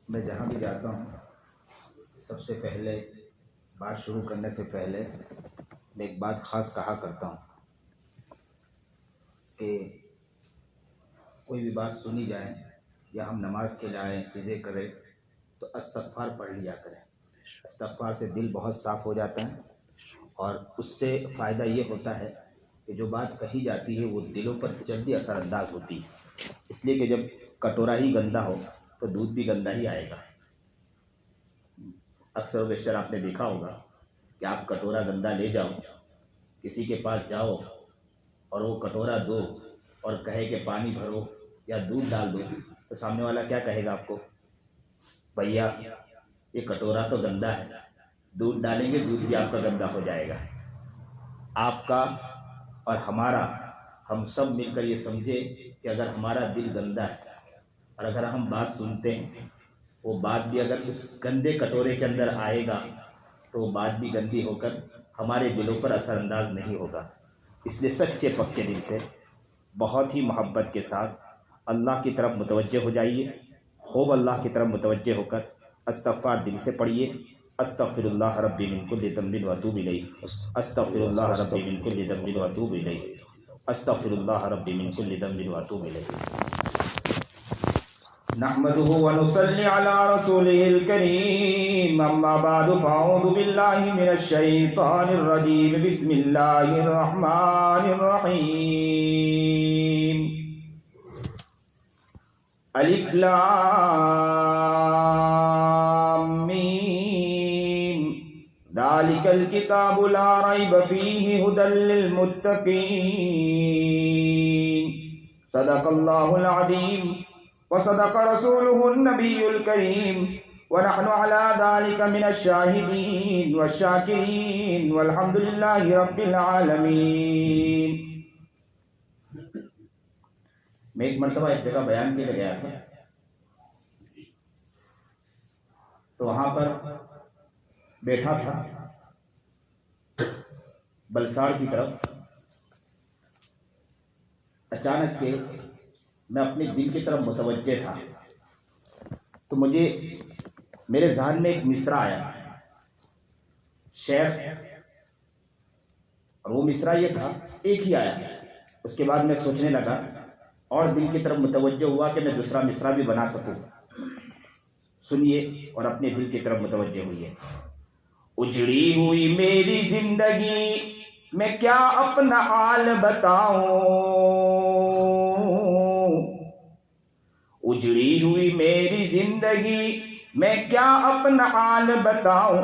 میں جہاں بھی جاتا ہوں سب سے پہلے بات شروع کرنے سے پہلے میں ایک بات خاص کہا کرتا ہوں کہ کوئی بھی بات سنی جائے یا ہم نماز کے لائیں چیزیں کریں تو استغفار پڑھ لیا کریں۔ استغفار سے دل بہت صاف ہو جاتا ہے اور اس سے فائدہ یہ ہوتا ہے کہ جو بات کہی جاتی ہے وہ دلوں پر جلدی اثر انداز ہوتی ہے، اس لیے کہ جب کٹورا ہی گندا ہو تو دودھ بھی گندا ہی آئے گا۔ اکثر و بیشتر آپ نے دیکھا ہوگا کہ آپ کٹورا گندا لے جاؤ، کسی کے پاس جاؤ اور وہ کٹورا دو اور کہے کہ پانی بھرو یا دودھ ڈال دو تو سامنے والا کیا کہے گا آپ کو؟ بھیا یہ کٹورا تو گندا ہے، دودھ ڈالیں گے دودھ بھی آپ کا گندا ہو جائے گا۔ آپ کا اور ہمارا، ہم سب مل کر یہ سمجھے کہ اگر ہمارا دل گندا ہے اور اگر ہم بات سنتے ہیں، وہ بات بھی اگر اس گندے کٹورے کے اندر آئے گا تو وہ بات بھی گندی ہو کر ہمارے دلوں پر اثر انداز نہیں ہوگا۔ اس لیے سچے پکے دل سے بہت ہی محبت کے ساتھ اللہ کی طرف متوجہ ہو جائیے، خوب اللہ کی طرف متوجہ ہو کر استغفار دل سے پڑھیے۔ استغفر اللہ ربی من کل ذنب واتوب الیہ، استغفر اللہ ربی من کل ذنب واتوب الیہ، استغفر اللہ ربی من کل ذنب واتوب الیہ۔ نحمده ونصلي على رسوله الكريم، اما بعد فاعوذ بالله من الشيطان الرجيم، بسم الله الرحمن الرحيم۔ الف لام میم، ذلك الكتاب لا ريب فيه هدى للمتقين، صدق الله العظيم وصدق رسوله النبي الكريم، ونحن على ذلك من الشاهدين والشاكرين، والحمد لله رب العالمين۔ میں ایک مرتبہ ایک جگہ بیان کے لیے گیا تھا، تو وہاں پر بیٹھا تھا بلساڑ کی طرف، اچانک کے میں اپنے دل کی طرف متوجہ تھا تو مجھے میرے ذہن میں ایک مصرع آیا شیخ، اور وہ مصرع یہ تھا، ایک ہی آیا۔ اس کے بعد میں سوچنے لگا اور دل کی طرف متوجہ ہوا کہ میں دوسرا مصرع بھی بنا سکوں۔ سنیے اور اپنے دل کی طرف متوجہ ہوئیے۔ اجڑی ہوئی میری زندگی میں کیا اپنا حال بتاؤں، اجڑی ہوئی میری زندگی میں کیا اپنا حال بتاؤں۔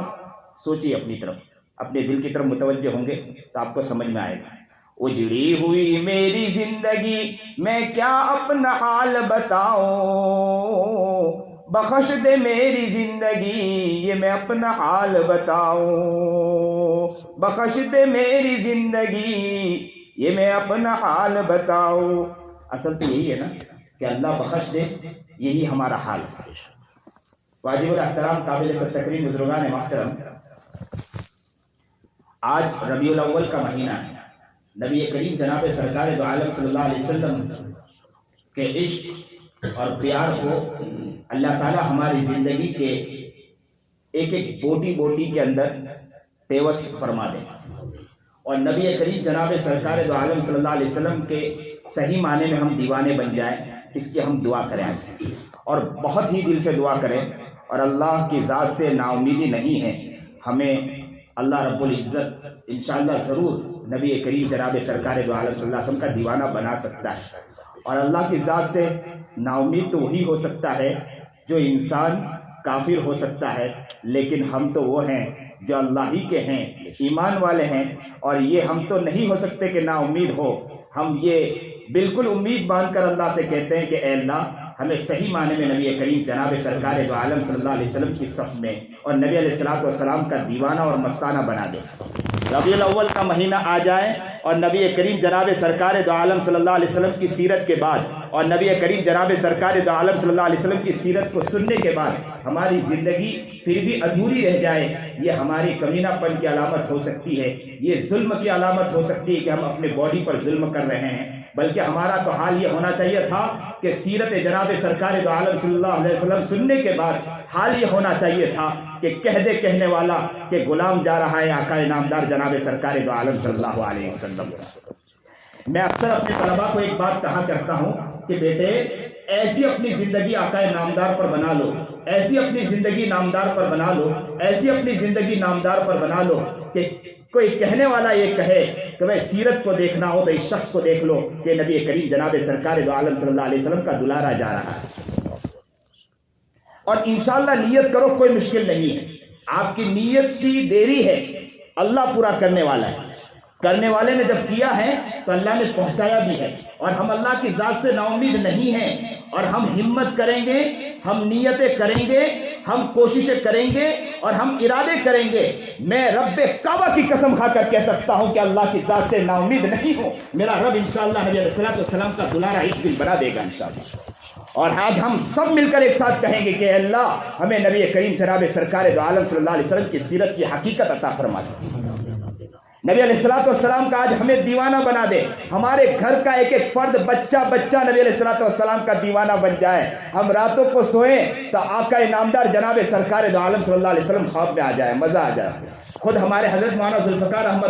سوچیے اپنی طرف، اپنے دل کی طرف متوجہ ہوں گے تو آپ کو سمجھ میں آئے گا۔ اجڑی ہوئی میری زندگی میں کیا اپنا حال بتاؤں، بخش دے میری زندگی یہ میں اپنا حال بتاؤں، بخش دے میری زندگی یہ میں اپنا حال بتاؤں۔ اصل تو یہی ہے نا کہ اللہ بخش دے، یہی ہمارا حال ہے۔ واجب الاحترام قابل تکریم بزرگان محترم، آج ربیع الاول کا مہینہ ہے۔ نبی کریم جناب سرکار دو عالم صلی اللہ علیہ وسلم کے عشق اور پیار کو اللہ تعالی ہماری زندگی کے ایک ایک بوٹی بوٹی کے اندر پیوست فرما دے، اور نبی کریم جناب سرکار دو عالم صلی اللہ علیہ وسلم کے صحیح معنی میں ہم دیوانے بن جائیں، اس کی ہم دعا کریں اور بہت ہی دل سے دعا کریں، اور اللہ کی ذات سے نا امیدی نہیں ہے۔ ہمیں اللہ رب العزت انشاءاللہ ضرور نبی کریم جناب سرکار دو عالم صلی اللہ علیہ وسلم کا دیوانہ بنا سکتا ہے، اور اللہ کی ذات سے نا امید تو وہی ہو سکتا ہے جو انسان کافر ہو سکتا ہے، لیکن ہم تو وہ ہیں جو اللہ ہی کے ہیں، ایمان والے ہیں، اور یہ ہم تو نہیں ہو سکتے کہ نا امید ہو۔ ہم یہ بالکل امید باندھ کر اللہ سے کہتے ہیں کہ اے اللہ ہمیں صحیح معنی میں نبی کریم جناب سرکار دو عالم صلی اللہ علیہ وسلم کی صف میں اور نبی علیہ الصلوۃ والسلام کا دیوانہ اور مستانہ بنا دے۔ ربیع الاول کا مہینہ آ جائے اور نبی کریم جناب سرکار دو عالم صلی اللہ علیہ وسلم کی سیرت کے بعد اور نبی کریم جناب سرکار دو عالم صلی اللہ علیہ وسلم کی سیرت کو سننے کے بعد ہماری زندگی پھر بھی ادھوری رہ جائے، یہ ہماری کمینہ پن کی علامت ہو سکتی ہے، یہ ظلم کی علامت ہو سکتی ہے کہ ہم اپنے باڈی پر ظلم کر رہے ہیں، بلکہ ہمارا تو حال یہ ہونا چاہیے تھا کہ سیرت جناب سرکار دو عالم صلی اللہ علیہ وسلم سننے کے بعد حال یہ ہونا چاہیے تھا کہ کہہ دے کہنے والا کہ غلام جا رہا ہے آقا نامدار جناب سرکار دو عالم صلی اللہ علیہ وسلم۔ میں اکثر اپنے طلباء کو ایک بات کہا کرتا ہوں کہ بیٹے ایسی اپنی زندگی آقا نامدار پر بنا لو، ایسی اپنی زندگی نامدار پر بنا لو، ایسی اپنی زندگی نامدار پر بنا لو کہ کوئی کہنے والا یہ کہے کہ بھائی سیرت کو دیکھنا ہو تو اس شخص کو دیکھ لو کہ نبی کریم جناب سرکار دو عالم صلی اللہ علیہ وسلم کا دلارا جا رہا ہے۔ اور انشاءاللہ نیت کرو، کوئی مشکل نہیں ہے، آپ کی نیت کی دیری ہے، اللہ پورا کرنے والا ہے۔ کرنے والے نے جب کیا ہے تو اللہ نے پہنچایا بھی ہے، اور ہم اللہ کی ذات سے نا امید نہیں ہیں، اور ہم ہمت کریں گے، ہم نیتیں کریں گے، ہم کوششیں کریں گے، اور ہم ارادے کریں گے۔ میں رب کعبہ کی قسم کھا کر کہہ سکتا ہوں کہ اللہ کی ذات سے نا امید نہیں ہوں، میرا رب انشاءاللہ نبی علیہ الصلوۃ والسلام کا دلارا ایک دن بنا دے گا انشاءاللہ۔ اور آج ہم سب مل کر ایک ساتھ کہیں گے کہ اللہ ہمیں نبی کریم جناب سرکار دو عالم صلی اللہ علیہ وسلم کی سیرت کی حقیقت عطا فرما دے، نبی علیہ الصلوۃ والسلام کا آج ہمیں دیوانہ بنا دے، ہمارے گھر کا ایک ایک فرد بچہ نبی علیہ الصلوۃ والسلام کا دیوانہ بن جائے، ہم راتوں کو سوئیں تو آقا نامدار جناب سرکار دو عالم صلی اللہ علیہ وسلم خواب میں آ جائے، مزہ آ جائے۔ خود ہمارے حضرت مولانا ذوالفقار احمد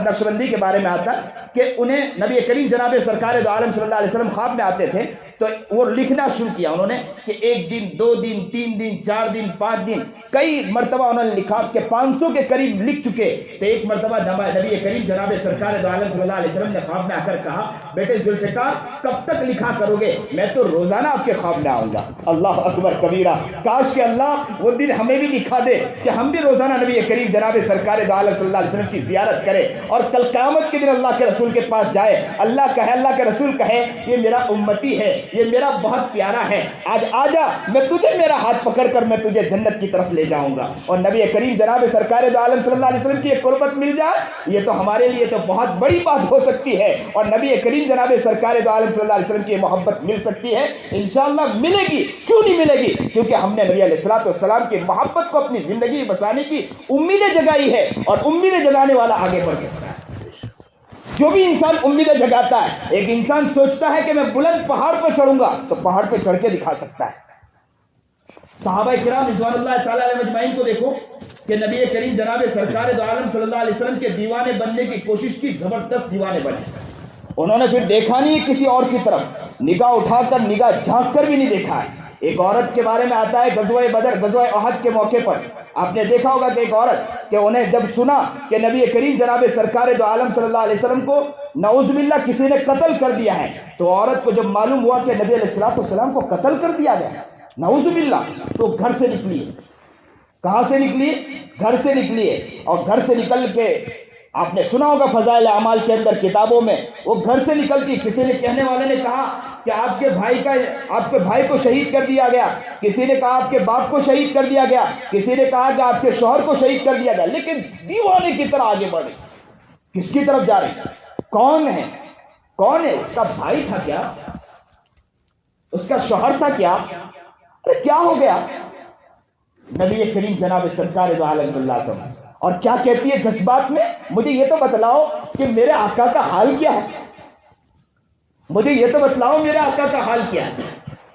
نقشبندی کے بارے میں آتا کہ انہیں نبی کریم جناب سرکار دو عالم صلی اللہ علیہ وسلم خواب میں آتے تھے تو وہ لکھنا شروع کیا انہوں نے کہ 1 دن 2 دن 3 دن 4 دن 5 دن، کئی مرتبہ انہوں نے لکھا کہ 500 کے قریب لکھ چکے۔ تو ایک مرتبہ نبی کریم جناب سرکار دو عالم صلی اللہ علیہ وسلم نے خواب میں آ کر کہا بیٹے ذوالفقار کب تک لکھا کرو گے؟ میں تو روزانہ آپ کے خواب میں آؤں گا۔ اللہ اکبر کبیرہ، کاش کہ اللہ وہ دن ہمیں بھی دکھا دے کہ ہم بھی روزانہ نبی کریم جناب سرکار دو عالم صلی اللہ علیہ وسلم کی زیارت کرے، اور کل قیامت کے دن اللہ کے رسول کے پاس جائے، اللہ کے رسول کہے یہ میرا امتی ہے، یہ میرا بہت پیارا ہے، آج آجا میں تجھے میرا ہاتھ پکڑ کر میں تجھے جنت کی طرف لے جاؤں گا۔ اور نبی کریم جناب سرکار دو عالم صلی اللہ علیہ وسلم کی ایک قربت مل جائے، یہ تو ہمارے لیے تو بہت بڑی بات ہو سکتی ہے، اور نبی کریم جناب سرکار دو عالم صلی اللہ علیہ وسلم کی محبت مل سکتی ہے، انشاءاللہ ملے گی، کیوں نہیں ملے گی؟ کیونکہ ہم نے نبی علیہ الصلوۃ والسلام کی محبت کو اپنی زندگی میں بسانے کی امیدیں جگائی ہے، اور امیدیں جگانے والا آگے بڑھ سکتا ہے۔ جو بھی انسان امیدیں جگاتا ہے، ایک انسان سوچتا ہے کہ میں بلند پہاڑ پہ چڑھوں گا تو پہاڑ پہ چڑھ کے دکھا سکتا ہے۔ صحابہ کرام رضوان اللہ تعالی علیہ مجمعین کو دیکھو کہ نبی کریم جناب سرکار دو عالم صلی اللہ علیہ وسلم کے دیوانے بننے کی کوشش کی، زبردست دیوانے بنے۔ انہوں نے پھر دیکھا نہیں کسی اور کی طرف، نگاہ اٹھا کر نگاہ جھانک کر بھی نہیں دیکھا ہے۔ ایک عورت کے بارے میں آتا ہے غزوہ بدر، غزوہ احد کے موقع پر آپ نے دیکھا ہوگا کہ ایک عورت کہ انہیں جب سنا کہ نبی کریم جناب سرکار دو عالم صلی اللہ علیہ وسلم کو نعوذ باللہ کسی نے قتل کر دیا ہے، تو عورت کو جب معلوم ہوا کہ نبی علیہ الصلوۃ والسلام کو قتل کر دیا گیا نعوذ باللہ، تو گھر سے نکلی۔ کہاں سے نکلی؟ گھر سے نکلی، اور گھر سے نکل کے آپ نے سنا ہوگا فضائل اعمال کے اندر کتابوں میں، وہ گھر سے نکلتی، کسی نے کہنے والے نے کہا کہ آپ کے بھائی کو شہید کر دیا گیا، کسی نے کہا آپ کے باپ کو شہید کر دیا گیا، کسی نے کہا کہ آپ کے شوہر کو شہید کر دیا گیا، لیکن دیوانے کی طرح آگے بڑھ رہی۔ کس کی طرف جا رہی؟ کون ہے؟ اس کا بھائی تھا کیا؟ اس کا شوہر تھا کیا؟ ارے کیا ہو گیا؟ نبی کریم جناب سرکار دو عالم صلی اللہ علیہ وسلم، اور کیا کہتی ہے جذبات میں؟ مجھے یہ تو بتلاؤ کہ میرے آقا کا حال کیا ہے، مجھے یہ تو بتلاؤ میرے آقا کا حال کیا ہے۔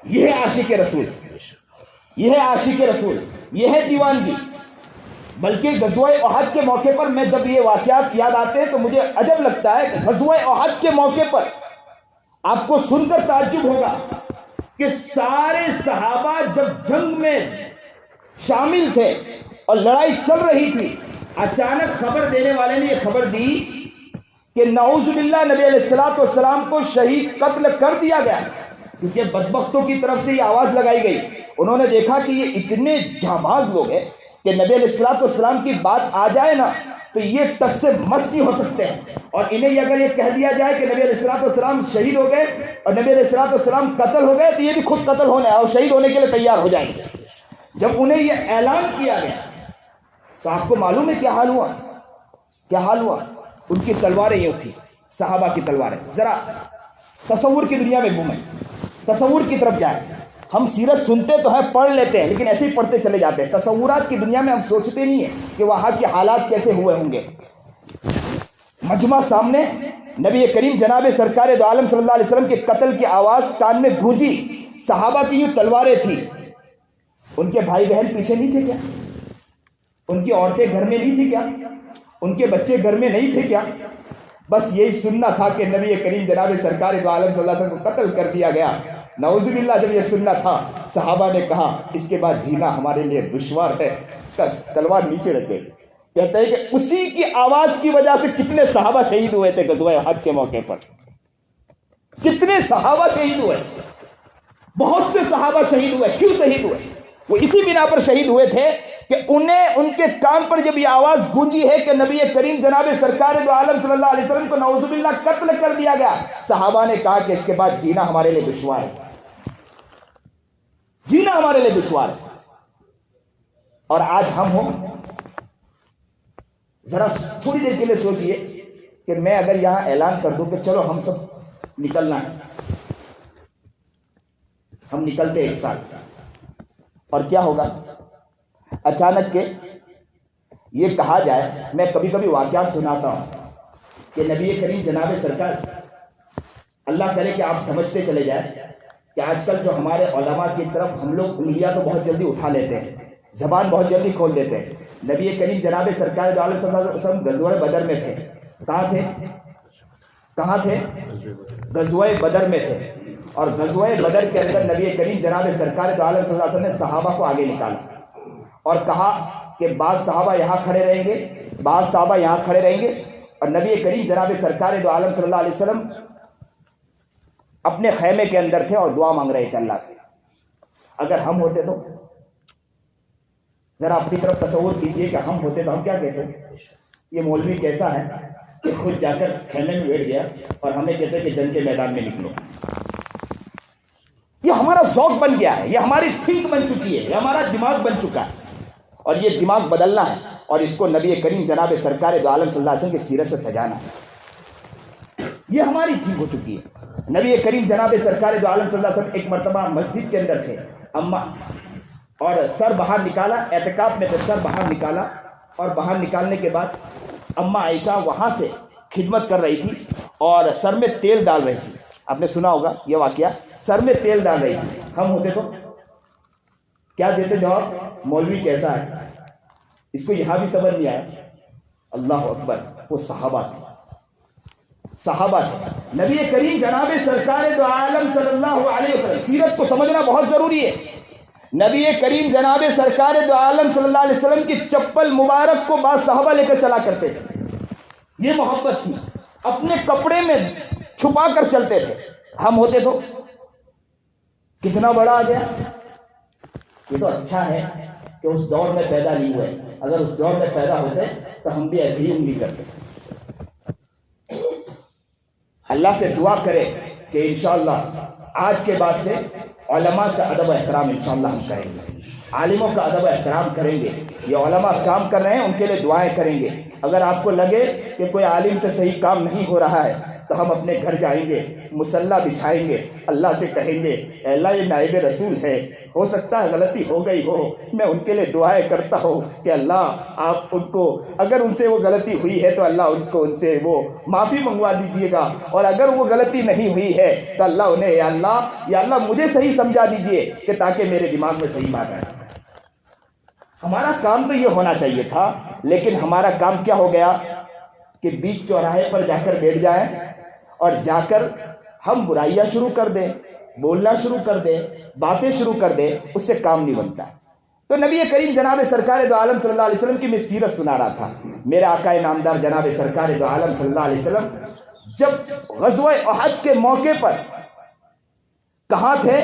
یہ ہے عاشق رسول، یہ ہے عاشق رسول، یہ ہے دیوانگی۔ بلکہ غزوہ احد کے موقع پر میں جب یہ واقعات یاد آتے ہیں تو مجھے عجب لگتا ہے کہ غزوہ احد کے موقع پر آپ کو سن کر تعجب ہوگا کہ سارے صحابہ جب جنگ میں شامل تھے اور لڑائی چل رہی تھی، اچانک خبر دینے والے نے یہ خبر دی کہ نعوذ باللہ نبی علیہ الصلوۃ والسلام کو شہید قتل کر دیا گیا، کیونکہ بدبختوں کی طرف سے یہ آواز لگائی گئی۔ انہوں نے دیکھا کہ یہ اتنے جانباز لوگ ہیں کہ نبی علیہ الصلوۃ والسلام کی بات آ جائے نا تو یہ ٹس سے مس نہیں ہو سکتے ہیں، اور انہیں اگر یہ کہہ دیا جائے کہ نبی علیہ الصلوۃ والسلام شہید ہو گئے اور نبی علیہ الصلوۃ والسلام قتل ہو گئے تو یہ بھی خود قتل ہونے اور شہید ہونے کے لیے تیار ہو جائیں گے۔ جب انہیں یہ اعلان کیا گیا تو آپ کو معلوم ہے کیا حال ہوا؟ کیا حال ہوا؟ ان کی تلواریں یہ تھی، صحابہ کی تلواریں۔ ذرا تصور کی دنیا میں گھومیں، تصور کی طرف جائیں۔ ہم سیرت سنتے تو ہیں، پڑھ لیتے ہیں، لیکن ایسے ہی پڑھتے چلے جاتے ہیں۔ تصورات کی دنیا میں ہم سوچتے نہیں ہیں کہ وہاں کے حالات کیسے ہوئے ہوں گے۔ مجمع سامنے، نبی کریم جناب سرکار دو عالم صلی اللہ علیہ وسلم کے قتل کی آواز کان میں گونجی، صحابہ کی یوں تلواریں تھیں، ان کے بھائی بہن پیچھے نہیں تھے کیا؟ ان کی عورتیں گھر میں نہیں تھی کیا؟ ان کے بچے گھر میں نہیں تھے کیا؟ بس یہی سننا تھا کہ نبی کریم جناب سرکار دو عالم صلی اللہ علیہ وسلم کو قتل کر دیا گیا۔ نعوذ باللہ جب یہ سننا تھا، صحابہ نے کہا اس کے بعد جینا ہمارے لیے دشوار ہے، تلوار نیچے رکھ دے۔ کہتے ہیں کہ اسی کی آواز کی وجہ سے کتنے صحابہ شہید ہوئے تھے غزوہ احد کے موقع پر، کتنے صحابہ شہید ہوئے، بہت سے صحابہ شہید ہوئے۔ کیوں شہید ہوئے؟ وہ اسی بنا پر شہید ہوئے تھے کہ انہیں ان کے کان پر جب یہ آواز گونجی ہے کہ نبی کریم جناب سرکار دو عالم صلی اللہ علیہ وسلم کو نعوذ باللہ قتل کر دیا گیا، صحابہ نے کہا کہ اس کے بعد جینا ہمارے لیے دشوار ہے، جینا ہمارے لیے دشوار ہے۔ اور آج ہم ہوں، ذرا تھوڑی دیر کے لیے سوچئے کہ میں اگر یہاں اعلان کر دوں کہ چلو ہم سب نکلنا ہے، ہم نکلتے ایک ساتھ، اور کیا ہوگا؟ اچانک کے یہ کہا جائے، میں کبھی کبھی واقعات سناتا ہوں کہ نبی کریم جناب سرکار، اللہ کرے کہ آپ سمجھتے چلے جائیں کہ آج کل جو ہمارے علماء کی طرف ہم لوگ انگلیاں تو بہت جلدی اٹھا لیتے ہیں، زبان بہت جلدی کھول دیتے ہیں۔ نبی کریم جناب سرکار دو عالم صلی اللہ علیہ وسلم غزوہ بدر میں تھے۔ کہاں تھے؟ غزوہ بدر میں تھے، اور غزوہ بدر کے اندر نبی کریم جناب سرکار دو عالم صلی اللہ علیہ وسلم نے صحابہ کو آگے نکالا اور کہا کہ بعض صحابہ یہاں کھڑے رہیں گے، بعض صحابہ یہاں کھڑے رہیں گے، اور نبی کریم جناب سرکار دو عالم صلی اللہ علیہ وسلم اپنے خیمے کے اندر تھے اور دعا مانگ رہے تھے اللہ سے۔ اگر ہم ہوتے تو ذرا اپنی طرف تصور کیجئے کہ ہم ہوتے تو ہم کیا کہتے؟ یہ مولوی کیسا ہے کہ خود جا کر خیمے میں بیٹھ گیا اور ہمیں کہتے کہ جنگ کے میدان میں نکلو۔ یہ ہمارا ذوق بن گیا ہے، یہ ہماری تھنک بن چکی ہے، یہ ہمارا دماغ بن چکا ہے، اور یہ دماغ بدلنا ہے، اور اس کو نبی کریم جناب سرکار دو عالم صلی اللہ علیہ وسلم کی سیرت سے سجانا ہے۔ یہ ہماری تھنک ہو چکی ہے۔ نبی کریم جناب سرکار دو عالم صلی اللہ علیہ وسلم ایک مرتبہ مسجد کے اندر تھے، اما اور سر باہر نکالا، اعتکاف میں تھے، سر باہر نکالا، اور باہر نکالنے کے بعد اما عائشہ وہاں سے خدمت کر رہی تھی اور سر میں تیل ڈال رہی تھی۔ آپ نے سنا ہوگا یہ واقعہ، سر میں تیل ڈال رہی تھی۔ ہم ہوتے تو کیا دیتے جواب؟ مولوی کیسا ہے، اس کو یہاں بھی سمجھ نہیں آیا۔ اللہ اکبر، وہ صحابہ تھے، صحابہ تھے۔ نبی کریم جناب سرکار دو عالم صلی اللہ علیہ وسلم، سیرت کو سمجھنا بہت ضروری ہے۔ نبی کریم جناب سرکار دو عالم صلی اللہ علیہ وسلم کی چپل مبارک کو بعض صحابہ لے کر چلا کرتے تھے، یہ محبت تھی، اپنے کپڑے میں چھپا کر چلتے تھے۔ ہم ہوتے تو کتنا بڑا آ گیا، یہ تو اچھا ہے کہ اس دور میں پیدا نہیں ہوئے، اگر اس دور میں پیدا ہوتے تو ہم بھی ایسے ہی انگلی کرتے۔ اللہ سے دعا کرے کہ انشاءاللہ آج کے بعد سے علماء کا ادب و احترام انشاءاللہ ہم کریں گے، عالموں کا ادب و احترام کریں گے۔ یہ علماء کام کر رہے ہیں، ان کے لیے دعائیں کریں گے۔ اگر آپ کو لگے کہ کوئی عالم سے صحیح کام نہیں ہو رہا ہے تو ہم اپنے گھر جائیں گے، مصلی بچھائیں گے، اللہ سے کہیں گے اے اللہ یہ نائب رسول ہے، ہو سکتا ہے غلطی ہو گئی ہو، میں ان کے لیے دعائیں کرتا ہوں کہ اللہ آپ ان کو، اگر ان سے وہ غلطی ہوئی ہے تو اللہ ان کو ان سے وہ معافی منگوا دیجیے گا، اور اگر وہ غلطی نہیں ہوئی ہے تو اللہ انہیں یا اللہ مجھے صحیح سمجھا دیجیے کہ تاکہ میرے دماغ میں صحیح بات آئے۔ ہمارا کام تو یہ ہونا چاہیے تھا، لیکن ہمارا کام کیا ہو گیا کہ بیچ چوراہے پر جا کر بیٹھ جائیں اور جا کر ہم برائیاں شروع کر دیں، بولنا شروع کر دیں، باتیں شروع کر دیں، اس سے کام نہیں بنتا۔ تو نبی کریم جناب سرکار دو عالم صلی اللہ علیہ وسلم کی میں سیرت سنا رہا تھا۔ میرے آقا نامدار جناب سرکار دو عالم صلی اللہ علیہ وسلم جب غزوہ احد کے موقع پر کہاں تھے؟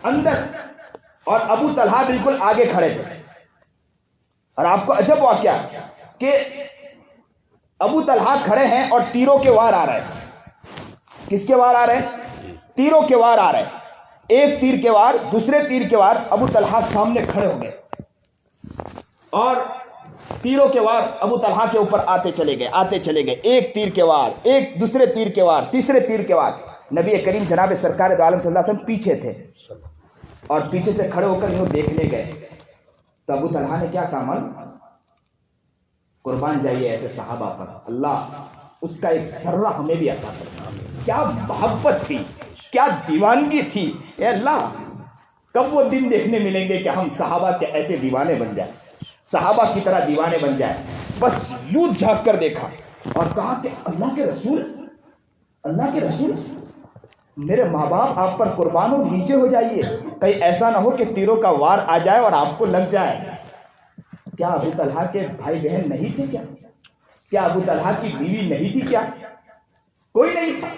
اندر، اور ابو طلحہ بالکل آگے کھڑے تھے۔ اور آپ کو عجب واقعہ کہ ابو طلحہ کھڑے ہیں اور تیروں کے وار آ رہے ہیں۔ کس کے وار آ رہے ہیں؟ تیروں کے وار آ رہے ہیں۔ ایک تیر کے وار، دوسرے تیر کے وار، ابو طلحہ سامنے کھڑے ہو گئے اور تیروں کے وار ابو طلحہ کے اوپر آتے چلے گئے، ایک تیر کے وار، ایک دوسرے تیر کے وار، تیسرے تیر کے وار۔ نبی کریم جناب سرکار دو عالم صلی اللہ علیہ وسلم پیچھے تھے اور پیچھے سے کھڑے ہو کر انہوں دیکھنے گئے تو ابو طلحہ نے کیا کہا؟ قربان جائیے ایسے صحابہ پر، اللہ اس کا ایک ذرہ ہمیں بھی عطا فرما۔ کیا محبت تھی، کیا دیوانگی تھی، اے اللہ کب وہ دن دیکھنے ملیں گے کہ ہم صحابہ کے ایسے دیوانے بن جائیں، صحابہ کی طرح دیوانے بن جائیں۔ بس یوں جھانک کر دیکھا اور کہا کہ اللہ کے رسول، اللہ کے رسول، میرے ماں باپ آپ پر قربان ہو، نیچے ہو جائیے، کہیں ایسا نہ ہو کہ تیروں کا وار آ جائے اور آپ کو لگ جائے۔ کیا ابو طلحہ کے بھائی بہن نہیں تھے کیا؟ کیا ابو طلحہ کی بیوی نہیں تھی کیا؟ کوئی نہیں تھا۔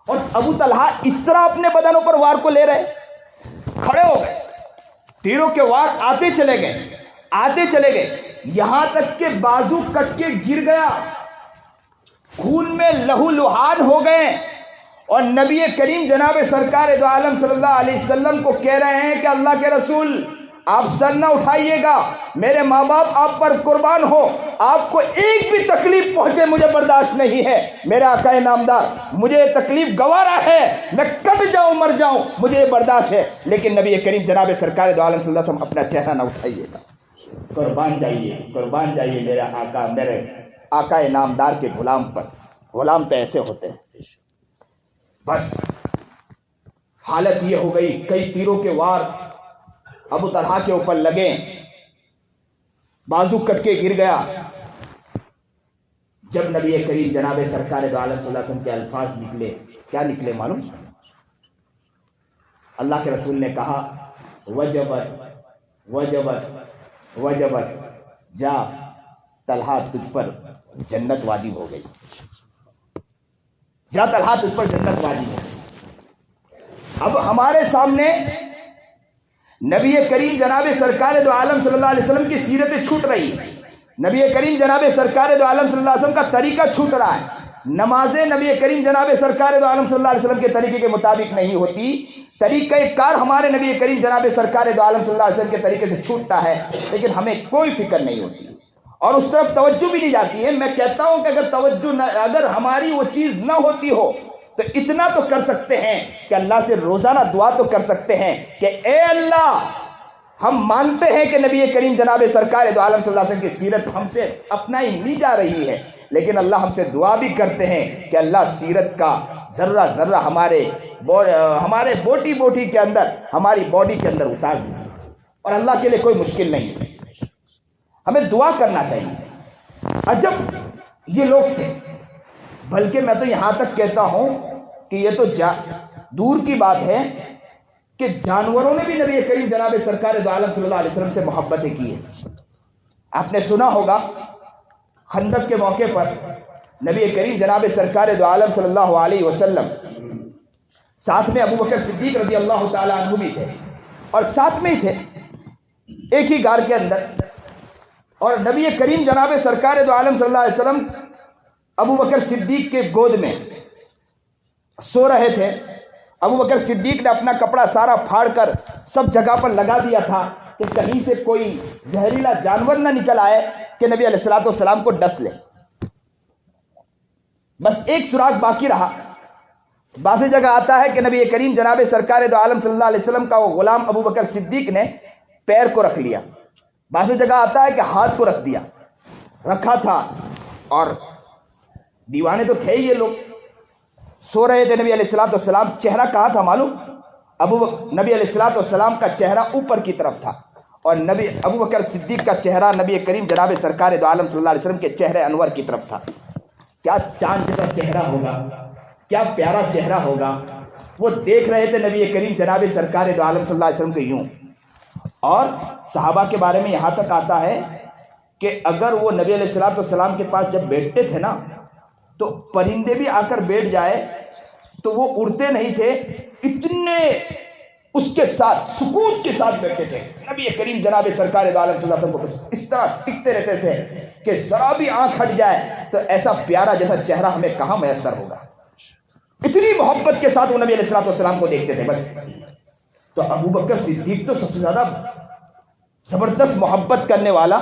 اور ابو طلحہ اس طرح اپنے بدنوں پر وار کو لے رہے، کھڑے ہو گئے، تیروں کے وار آتے چلے گئے، آتے چلے گئے، یہاں تک کہ بازو کٹ کے گر گیا، خون میں لہو لہان ہو گئے، اور نبی کریم جناب سرکار دو عالم صلی اللہ علیہ وسلم کو کہہ رہے ہیں کہ اللہ کے رسول آپ سر نہ اٹھائیے گا، میرے ماں باپ آپ پر قربان ہو، آپ کو ایک بھی تکلیف پہنچے مجھے برداشت نہیں ہے، میرے آقا نامدار مجھے یہ تکلیف گوارا ہے، میں کٹ جاؤں مر جاؤں مجھے یہ برداشت ہے، لیکن نبی کریم جناب سرکار دو عالم صلی اللہ علیہ وسلم اپنا چہرہ نہ اٹھائیے گا، قربان جائیے میرے آقا، میرے آقا نامدار کے غلام پر۔ غلام تو ایسے ہوتے ہیں۔ بس حالت یہ ہو گئی، کئی تیروں کے وار ابو طلحہ کے اوپر لگے، بازو کٹ کے گر گیا۔ جب نبی کریم جناب سرکار دو عالم صلی اللہ علیہ وسلم کے الفاظ نکلے، کیا نکلے معلوم؟ اللہ کے رسول نے کہا وجبت وجبت وجبت، جا طلحہ تجھ پر جنت واجب ہو گئی، جا طلحہ تجھ پر جنت واجب ہو گئی۔ اب ہمارے سامنے نبی کریم جناب سرکار دو عالم صلی اللہ علیہ وسلم کی سیرتیں چھوٹ رہی ہیں، نبی کریم جناب سرکار دو عالم صلی اللہ علیہ وسلم کا طریقہ چھوٹ رہا ہے، نمازیں نبی کریم جناب سرکار دو عالم صلی اللہ علیہ وسلم کے طریقے کے مطابق نہیں ہوتی، طریقہ کار ہمارے نبی کریم جناب سرکار دو عالم صلی اللہ علیہ وسلم کے طریقے سے چھوٹتا ہے، لیکن ہمیں کوئی فکر نہیں ہوتی اور اس طرف توجہ بھی نہیں جاتی ہے۔ میں کہتا ہوں کہ اگر ہماری وہ چیز نہ ہوتی ہو تو اتنا تو کر سکتے ہیں کہ اللہ سے روزانہ دعا تو کر سکتے ہیں کہ اے اللہ، ہم مانتے ہیں کہ نبی کریم جناب سرکار دو عالم صلی اللہ علیہ وسلم کی سیرت ہم سے اپنائی لی جا رہی ہے، لیکن اللہ ہم سے دعا بھی کرتے ہیں کہ اللہ سیرت کا ذرہ ذرہ ہمارے بوٹی بوٹی کے اندر، ہماری باڈی کے اندر اتار دیں، اور اللہ کے لیے کوئی مشکل نہیں ہے، ہمیں دعا کرنا چاہیے۔ عجب یہ لوگ تھے، بلکہ میں تو یہاں تک کہتا ہوں کہ یہ تو دور کی بات ہے کہ جانوروں نے بھی نبی کریم جناب سرکار دو عالم صلی اللہ علیہ وسلم سے محبتیں کی ہیں۔ آپ نے سنا ہوگا خندق کے موقع پر نبی کریم جناب سرکار دو عالم صلی اللہ علیہ وسلم ساتھ میں ابو بکر صدیق رضی اللہ تعالیٰ عنہ بھی تھے، اور ساتھ میں ہی تھے ایک ہی غار کے اندر، اور نبی کریم جناب سرکار دو عالم صلی اللہ علیہ وسلم ابو بکر صدیق کے گود میں سو رہے تھے۔ ابو بکر صدیق نے اپنا کپڑا سارا پھاڑ کر سب جگہ پر لگا دیا تھا کہ کہیں سے کوئی زہریلا جانور نہ نکل آئے کہ نبی علیہ الصلوۃ والسلام کو ڈس لے۔ بس ایک سراغ باقی رہا۔ بعض جگہ آتا ہے کہ نبی کریم جناب سرکار دو عالم صلی اللہ علیہ وسلم کا وہ غلام ابو بکر صدیق نے پیر کو رکھ لیا، بعض جگہ آتا ہے کہ ہاتھ کو رکھ دیا، رکھا تھا، اور دیوانے تو تھے یہ لوگ، سو رہے تھے۔ نبی علیہ الصلوۃ والسلام چہرہ کہاں تھا معلوم؟ نبی علیہ الصلوۃ والسلام کا چہرہ اوپر کی طرف تھا، اور ابو بکر صدیق کا چہرہ نبی کریم جناب سرکار دو عالم صلی اللہ علیہ وسلم کے چہرے انور کی طرف تھا۔ کیا چاند جیسا چہرہ ہوگا، کیا پیارا چہرہ ہوگا۔ وہ دیکھ رہے تھے نبی کریم جناب سرکار دو عالم صلی اللہ علیہ وسلم کے یوں، اور صحابہ کے بارے میں یہاں تک آتا ہے کہ اگر وہ نبی علیہ الصلوۃ والسلام کے پاس جب بیٹھتے تھے نا تو پرندے بھی آ کر بیٹھ جائے تو وہ اڑتے نہیں تھے، اتنے اس کے ساتھ سکون کے ساتھ بیٹھے تھے۔ نبی کریم جناب سرکار دو عالم صلی اللہ علیہ وسلم کو اس طرح ٹکتے رہتے تھے کہ ذرا بھی آنکھ ہٹ جائے تو ایسا پیارا جیسا چہرہ ہمیں کہاں میسر ہوگا۔ اتنی محبت کے ساتھ وہ نبی علیہ الصلوۃ والسلام کو دیکھتے تھے۔ بس تو ابو بکر صدیق تو سب سے زیادہ زبردست محبت کرنے والا،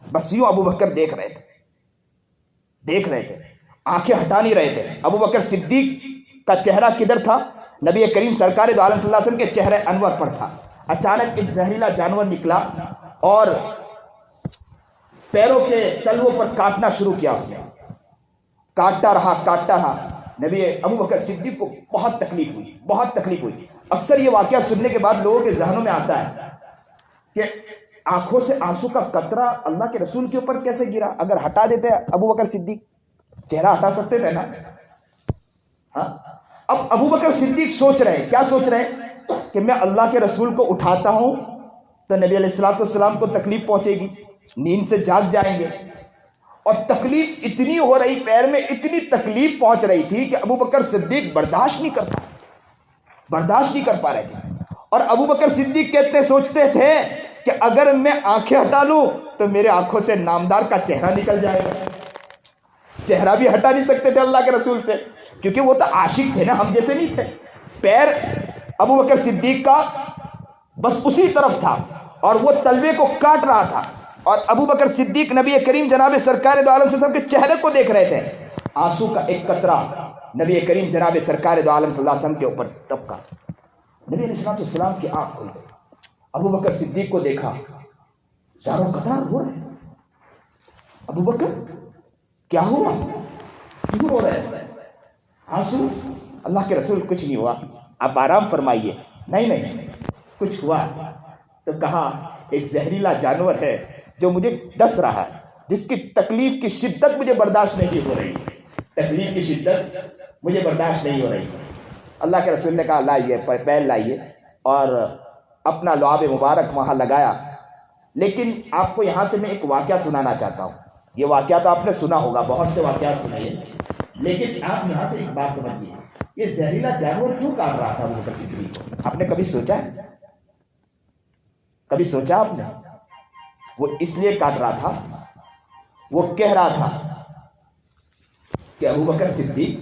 بس یوں ابو بکر دیکھ رہے تھے، آنکھیں ہٹا نہیں رہے تھے۔ ابو بکر صدیق کا چہرہ کدھر تھا؟ نبی کریم سرکار دو عالم صلی اللہ علیہ وسلم کے چہرے انور پر تھا۔ اچانک ایک زہریلا جانور نکلا اور پیروں کے تلووں پر کاٹنا شروع کیا اس نے، کاٹتا رہا. نبی ابو بکر صدیق کو بہت تکلیف ہوئی. اکثر یہ واقعہ سننے کے بعد لوگوں کے ذہنوں میں آتا ہے کہ آنکھوں سے آنسو کا قطرہ اللہ کے رسول کے اوپر کیسے گرا. اگر ہٹا دیتے ابو بکر صدیق, چہرہ ہٹا سکتے تھے نا. ہاں, اب ابو بکر صدیق سوچ رہے ہیں کہ میں اللہ کے رسول کو اٹھاتا ہوں تو نبی علیہ الصلوۃ والسلام کو تکلیف پہنچے گی, نیند سے جاگ جائیں گے. اور تکلیف اتنی ہو رہی, پیر میں اتنی تکلیف پہنچ رہی تھی کہ ابو بکر صدیق برداشت نہیں کر پا رہے تھے. اور ابو بکر صدیق سوچتے تھے کہ اگر میں آنکھیں ہٹا لوں تو میرے آنکھوں سے نامدار کا چہرہ نکل جائے گا. چہرہ بھی ہٹا نہیں سکتے تھے اللہ کے رسول سے, کیونکہ وہ تو عاشق تھے نا, ہم جیسے نہیں تھے. پیر ابو بکر صدیق کا بس اسی طرف تھا اور وہ تلوے کو کاٹ رہا تھا, اور ابو بکر صدیق نبی کریم جناب سرکار دو عالم صلی اللہ علیہ وسلم کے چہرے کو دیکھ رہے تھے. آنسو کا ایک قطرہ نبی کریم جناب سرکار دو عالم صلی اللہ علیہ وسلم کے اوپر ٹپکا. نبی علیہ السلام کی آنکھ کھل گئی. ابو بکر صدیق کو دیکھا, زاروں قطار ہو رہے. ابو بکر کیا ہوا, کیوں رو رہے ہیں؟ آنسو. اللہ کے رسول کچھ نہیں ہوا, آپ آرام فرمائیے. نہیں کچھ ہوا. تو کہا ایک زہریلا جانور ہے جو مجھے ڈس رہا ہے, جس کی تکلیف کی شدت مجھے برداشت نہیں ہو رہی. اللہ کے رسول نے کہا لائیے, پیر لائیے, اور اپنا لعاب مبارک وہاں لگایا. لیکن آپ کو یہاں سے میں ایک واقعہ سنانا چاہتا ہوں. یہ واقعہ تو آپ نے سنا ہوگا, بہت سے واقعات سنائے, لیکن آپ یہاں سے ایک بات سمجھیے, یہ زہریلا جانور کیوں کاٹ رہا تھا ابو بکر صدیق کو؟ آپ نے کبھی سوچا آپ نے؟ وہ اس لیے کاٹ رہا تھا, وہ کہہ رہا تھا کہ ابو بکر صدیق,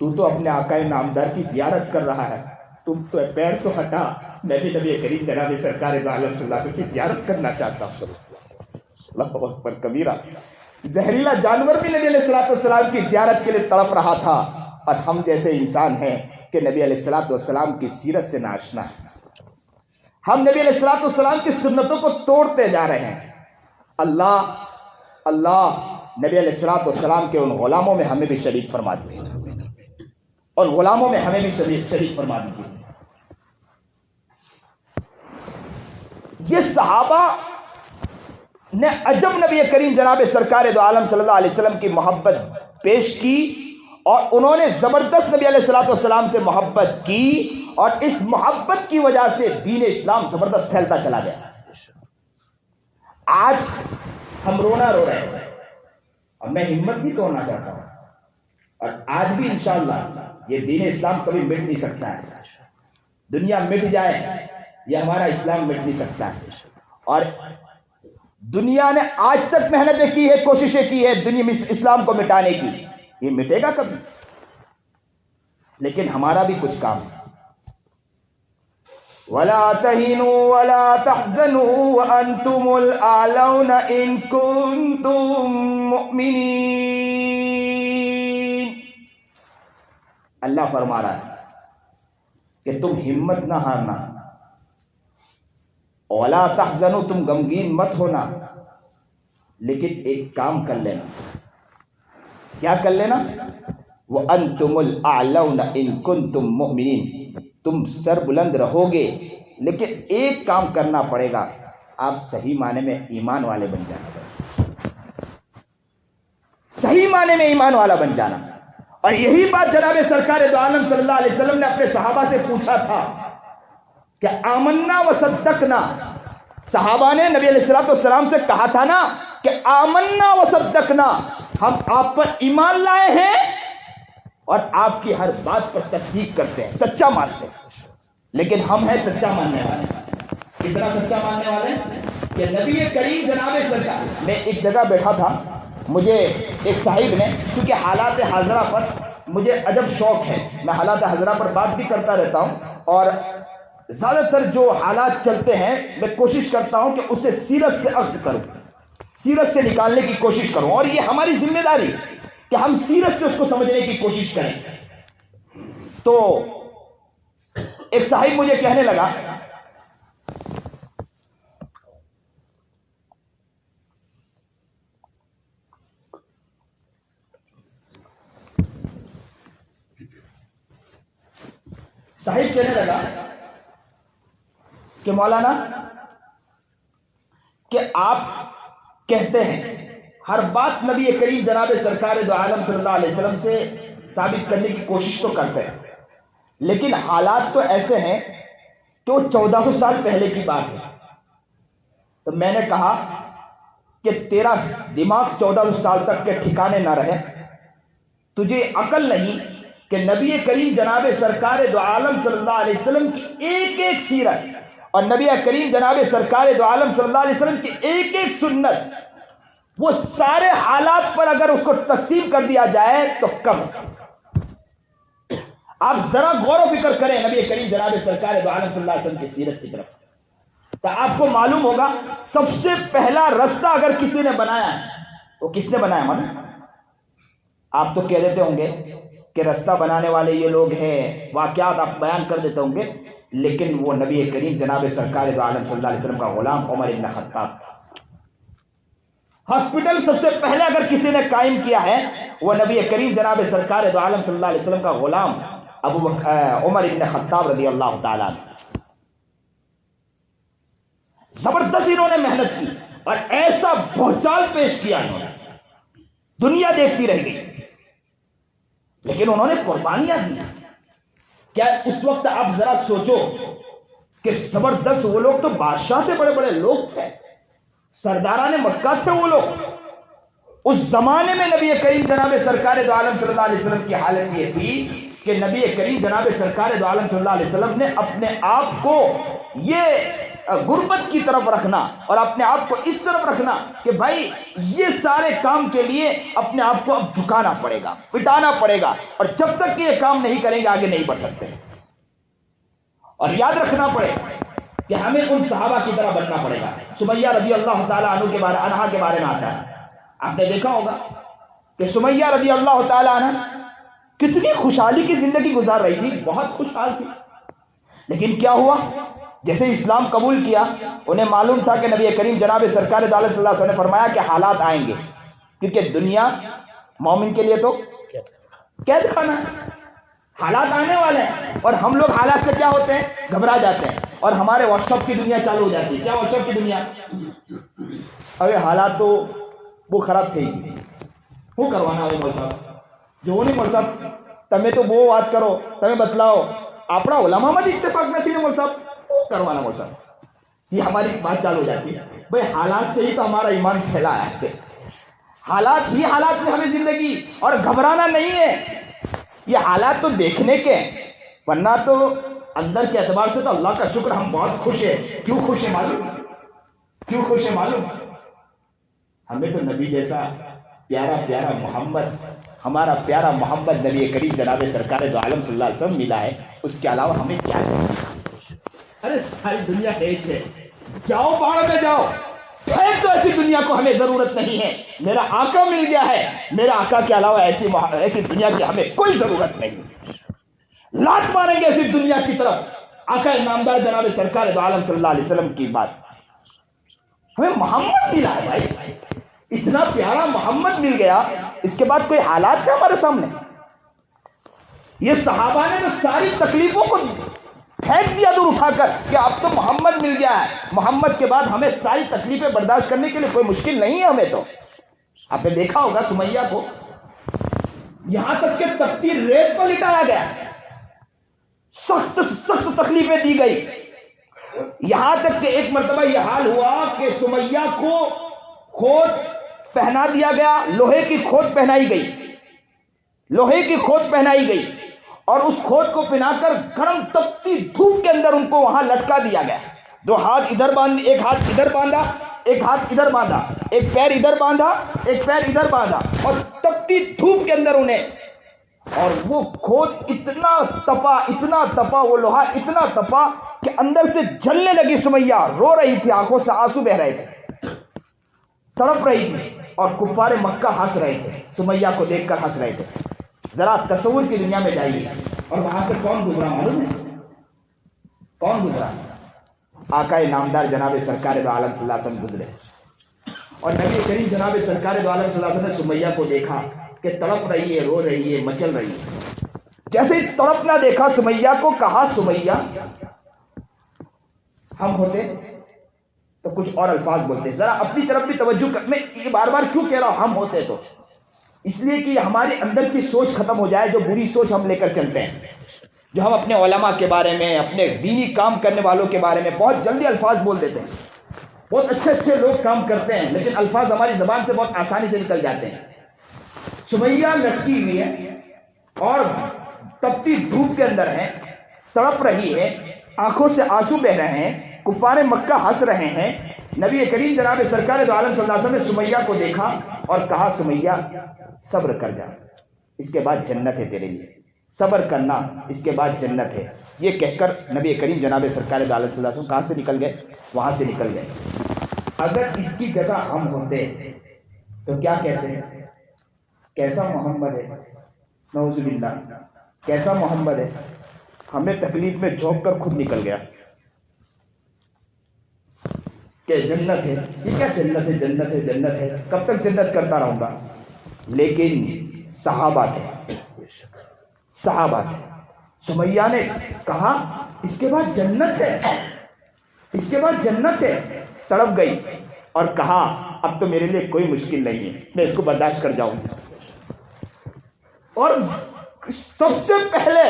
تو اپنے آقا نامدار کی زیارت کر رہا ہے, تم تو پیر تو ہٹا, میں بھی نبی کریم جناب سرکار دو عالم صلی اللہ علیہ وسلم کی زیارت کرنا چاہتا ہوں. اللہ اکبر کبیرہ. زہریلا جانور بھی نبی علیہ الصلوۃ والسلام کی زیارت کے لیے تڑپ رہا تھا, اور ہم جیسے انسان ہیں کہ نبی علیہ الصلوۃ والسلام کی سیرت سے ناشنا ہے. ہم نبی علیہ الصلوۃ والسلام کی سنتوں کو توڑتے جا رہے ہیں. اللہ نبی علیہ الصلوۃ والسلام کے ان غلاموں میں ہمیں بھی شریک فرما دیجیے, یہ صحابہ نے عجب نبی کریم جناب سرکار دو عالم صلی اللہ علیہ وسلم کی محبت پیش کی, اور انہوں نے زبردست نبی علیہ الصلوۃ والسلام سے محبت کی, اور اس محبت کی وجہ سے دین اسلام زبردست پھیلتا چلا گیا. آج ہم رو رہے ہیں, اور میں ہمت نہیں توڑنا چاہتا ہوں, اور آج بھی انشاءاللہ یہ دین اسلام کبھی مٹ نہیں سکتا ہے. دنیا مٹ جائے, یہ ہمارا اسلام مٹ نہیں سکتا ہے. اور دنیا نے آج تک محنتیں کی ہے, کوششیں کی ہے دنیا میں اسلام کو مٹانے کی, یہ مٹے گا کبھی. لیکن ہمارا بھی کچھ کام ہے. وَلَا تَهِنُوا وَلَا تَحْزَنُوا وَأَنْتُمُ الْأَعْلَوْنَ إِن كُنتُم مُّؤْمِنِينَ. اللہ فرما رہا ہے کہ تم ہمت نہ ہارنا, وَلَا تَحْزَنُوا, تم غمگین مت ہونا, لیکن ایک کام کر لینا. کیا کر لینا؟ وَأَنْتُمُ الْأَعْلَوْنَ إِن كُنتُم مُّؤْمِنِينَ. تم سر بلند رہو گے, لیکن ایک کام کرنا پڑے گا, آپ صحیح معنی میں ایمان والے بن جانا. صحیح معنی میں ایمان والا بن جانا. اور یہی بات جناب سرکار دو عالم صلی اللہ علیہ وسلم نے اپنے صحابہ سے پوچھا تھا کہ آمنا و صدقنا. صحابہ نے نبی علیہ الصلوۃ والسلام سے کہا تھا نا کہ آمنا و صدقنا, ہم آپ پر ایمان لائے ہیں اور آپ کی ہر بات پر تصدیق کرتے ہیں, سچا مانتے ہیں. لیکن ہم ہیں سچا ماننے والے. کتنا سچا ماننے والے کہ نبی کریم جناب سرکار. میں ایک جگہ بیٹھا تھا, مجھے ایک صاحب نے, کیونکہ حالات حاضرہ پر مجھے عجب شوق ہے, میں حالات حاضرہ پر بات بھی کرتا رہتا ہوں, اور زیادہ تر جو حالات چلتے ہیں میں کوشش کرتا ہوں کہ اسے سیرت سے عکس کروں, سیرت سے نکالنے کی کوشش کروں, اور یہ ہماری ذمہ داری کہ ہم سیرت سے اس کو سمجھنے کی کوشش کریں. تو ایک صاحب مجھے کہنے لگا صاحب کہنے لگا کہ مولانا کہ آپ کہتے ہیں ہر بات نبی کریم جناب سرکار دو عالم صلی اللہ علیہ وسلم سے ثابت کرنے کی کوشش تو کرتے ہیں، لیکن حالات تو ایسے ہیں کہ وہ 1400 سال پہلے کی بات ہے۔ تو میں نے کہا کہ تیرا دماغ 1400 سال تک کے ٹھکانے نہ رہے، تجھے عقل نہیں کہ نبی کریم جناب سرکار دو عالم صلی اللہ علیہ وسلم کی ایک ایک سیرت اور نبی کریم جناب سرکار دو عالم صلی اللہ علیہ وسلم کی ایک ایک سنت، وہ سارے حالات پر اگر اس کو تقسیم کر دیا جائے تو کم۔ آپ ذرا غور و فکر کریں نبی کریم جناب سرکار دو عالم صلی اللہ علیہ وسلم کی سیرت کی طرف، تو آپ کو معلوم ہوگا سب سے پہلا رستہ اگر کسی نے بنایا ہے وہ کس نے بنایا؟ مانا آپ تو کہہ دیتے ہوں گے کہ رستہ بنانے والے یہ لوگ ہیں، واقعات آپ بیان کر دیتے ہوں گے، لیکن وہ نبی کریم جناب سرکار دو عالم صلی اللہ علیہ وسلم کا غلام عمر بن خطاب تھا۔ ہاسپٹل سب سے پہلے اگر کسی نے قائم کیا ہے وہ نبی کریم جناب سرکار دو عالم صلی اللہ علیہ وسلم کا غلام عمر بن خطاب رضی اللہ تعالیٰ عنہ۔ زبردست انہوں نے محنت کی اور ایسا بھوچال پیش کیا انہوں نے، دنیا دیکھتی رہ گئی، لیکن انہوں نے قربانیاں دی۔ کیا اس وقت آپ ذرا سوچو کہ زبردست وہ لوگ تو بادشاہ سے بڑے بڑے لوگ تھے، سرداران مکہ تھے وہ لوگ۔ اس زمانے میں نبی کریم جناب سرکار دو عالم صلی اللہ علیہ وسلم کی حالت یہ تھی کہ نبی کریم جناب سرکار دو عالم صلی اللہ علیہ وسلم نے اپنے آپ کو یہ غربت کی طرف رکھنا اور اپنے آپ کو اس طرف رکھنا کہ بھائی یہ سارے کام کے لیے اپنے آپ کو اب جھکانا پڑے گا، پٹانا پڑے گا، اور جب تک کہ یہ کام نہیں کریں گے آگے نہیں بڑھ سکتے۔ اور یاد رکھنا پڑے کہ ہمیں ان صحابہ کی طرح بننا پڑے گا۔ سمیہ رضی اللہ تعالیٰ عنہ کے بارے میں آتا ہے، آپ نے دیکھا ہوگا کہ سمیہ رضی اللہ تعالیٰ عنہ کتنی خوشحالی کی زندگی گزار رہی تھی، بہت خوشحال تھی، لیکن کیا ہوا؟ جیسے اسلام قبول کیا انہیں معلوم تھا کہ نبی کریم جناب سرکار دو عالم صلی اللہ علیہ وسلم نے فرمایا کہ حالات آئیں گے، کیونکہ دنیا مومن کے لیے تو قید خانہ ہے، حالات آنے والے ہیں، اور ہم لوگ حالات سے کیا ہوتے ہیں؟ گھبرا جاتے ہیں، اور ہمارے واٹس ایپ کی دنیا چالو ہو جاتی ہے۔ کیا واٹس ایپ کی دنیا؟ ارے حالات تو وہ خراب تھے، وہ کروانا ہے مول صاحب، جو نہیں مول صاحب تمہیں تو وہ بات کرو، تمہیں بتلاؤ اپنا علماء مت اتفاق میں تھی مول صاحب، وہ کروانا مول صاحب، یہ ہماری بات چالو ہو جاتی ہے۔ بھائی حالات سے ہی تو ہمارا ایمان پھیلا ہے، حالات ہی حالات میں ہمیں زندگی، اور گھبرانا نہیں ہے، یہ حالات تو دیکھنے کے ہیں، ورنہ تو اندر کے اعتبار سے تو اللہ کا شکر ہم بہت خوش ہیں۔ کیوں خوش ہیں معلوم؟ کیوں خوش ہیں معلوم؟ ہمیں تو نبی جیسا پیارا پیارا محمد، ہمارا پیارا محمد نبی کریم جناب سرکار دو عالم صلی اللہ علیہ وسلم ملا ہے، اس کے علاوہ ہمیں کیا ہے؟ ارے ساری دنیا ایک ہے، جاؤ پہاڑ میں جاؤ، پھر تو ایسی دنیا کو ہمیں ضرورت نہیں ہے، میرا آقا مل گیا ہے، میرا آقا کے علاوہ ایسی دنیا کی ہمیں کوئی ضرورت نہیں۔ لات ماریں گے ایسی دنیا کی طرف، آقا نامدار جناب سرکار دو عالم صلی اللہ علیہ وسلم کی بات، ہمیں محمد ملا ہے بھائی، اتنا پیارا محمد مل گیا، اس کے بعد کوئی حالات ہے ہمارے سامنے؟ یہ صحابہ نے تو ساری تکلیفوں کو پھینک دیا دور اٹھا کر کہ اب تو محمد مل گیا ہے، محمد کے بعد ہمیں ساری تکلیفیں برداشت کرنے کے لیے کوئی مشکل نہیں ہے ہمیں۔ تو آپ نے دیکھا ہوگا سمیہ کو یہاں تک کہ تپتی ریت پر لٹایا گیا، سخت سخت تکلیفیں دی گئی، یہاں تک کہ ایک مرتبہ یہ حال ہوا کہ سمیہ کو کھوٹ پہنا دیا گیا، لوہے کی کھوٹ پہنائی گئی، لوہے کی کھوٹ پہنائی گئی، اور اس کھوٹ کو پہنا کر گرم تپتی دھوپ کے اندر ان کو وہاں لٹکا دیا گیا، دو ہاتھ ادھر باندھ، ایک ہاتھ ادھر باندھا، ایک ہاتھ ادھر باندھا، ایک پیر ادھر باندھا، ایک پیر ادھر باندھا، اور تپتی دھوپ کے اندر انہیں، اور وہ کھوٹ اتنا تپا وہ لوہا اتنا تپا کہ اندر سے جلنے لگی سمیہ، رو رہی تھی، آنکھوں سے آنسو بہ رہے تھے، تڑپ رہی تھی، اور کفار مکہ ہنس رہے تھے، سمیہ کو دیکھ کر ہنس رہے تھے۔ ذرا تصور کی دنیا میں جائیے، اور وہاں سے کون گزرا معلوم ہے؟ کون گزرا؟ آقا نامدار جناب سرکار دو عالم صلی اللہ علیہ وسلم گزرے، اور نبی کریم جناب سرکار دو عالم صلی اللہ علیہ وسلم نے سمیہ کو دیکھا کہ تڑپ رہی ہے، رو رہی ہے، مچل رہی ہے، جیسے ہی تڑپنا دیکھا سمیہ کو، کہا سمیہ ہم ہوتے تو کچھ اور الفاظ بولتے. ذرا اپنی طرف بھی توجہ کر. میں یہ بار بار کیوں کہہ رہا ہوں ہم ہوتے تو؟ اس لیے کہ ہمارے اندر کی سوچ ختم ہو جائے، جو بری سوچ ہم لے کر چلتے ہیں، جو ہم اپنے علماء کے بارے میں، اپنے دینی کام کرنے والوں کے بارے میں بہت جلدی الفاظ بول دیتے ہیں. بہت اچھے اچھے لوگ کام کرتے ہیں لیکن الفاظ ہماری زبان سے بہت آسانی سے نکل جاتے ہیں. سمیہ لٹکی ہوئی ہے اور تپتی دھوپ کے اندر ہے، تڑپ رہی ہے، آنکھوں سے آنسو بہ رہے ہیں، کفار مکہ ہنس رہے ہیں. نبی کریم جناب سرکار دو عالم صلی اللہ علیہ وسلم نے سمیہ کو دیکھا اور کہا سمیہ صبر کر جا، اس کے بعد جنت ہے تیرے لیے، صبر کرنا، اس کے بعد جنت ہے. یہ کہہ کر نبی کریم جناب سرکار دو عالم صلی اللہ علیہ وسلم کہاں سے نکل گئے؟ وہاں سے نکل گئے. اگر اس کی جگہ ہم ہوتے تو کیا کہتے ہیں؟ کیسا محمد ہے، نعوذ باللہ، کیسا محمد ہے، ہمیں تکلیف میں جھونک کر خود نکل گیا کہ جنت ہے. یہ کیا جنت ہے، جنت ہے، جنت ہے، کب تک جنت کرتا رہوں گا؟ لیکن صحابہ تھے، صحابہ تھے. سمیہ نے کہا اس کے بعد جنت ہے، اس کے بعد جنت ہے. تڑپ گئی اور کہا اب تو میرے لیے کوئی مشکل نہیں ہے، میں اس کو برداشت کر جاؤں. اور سب سے پہلے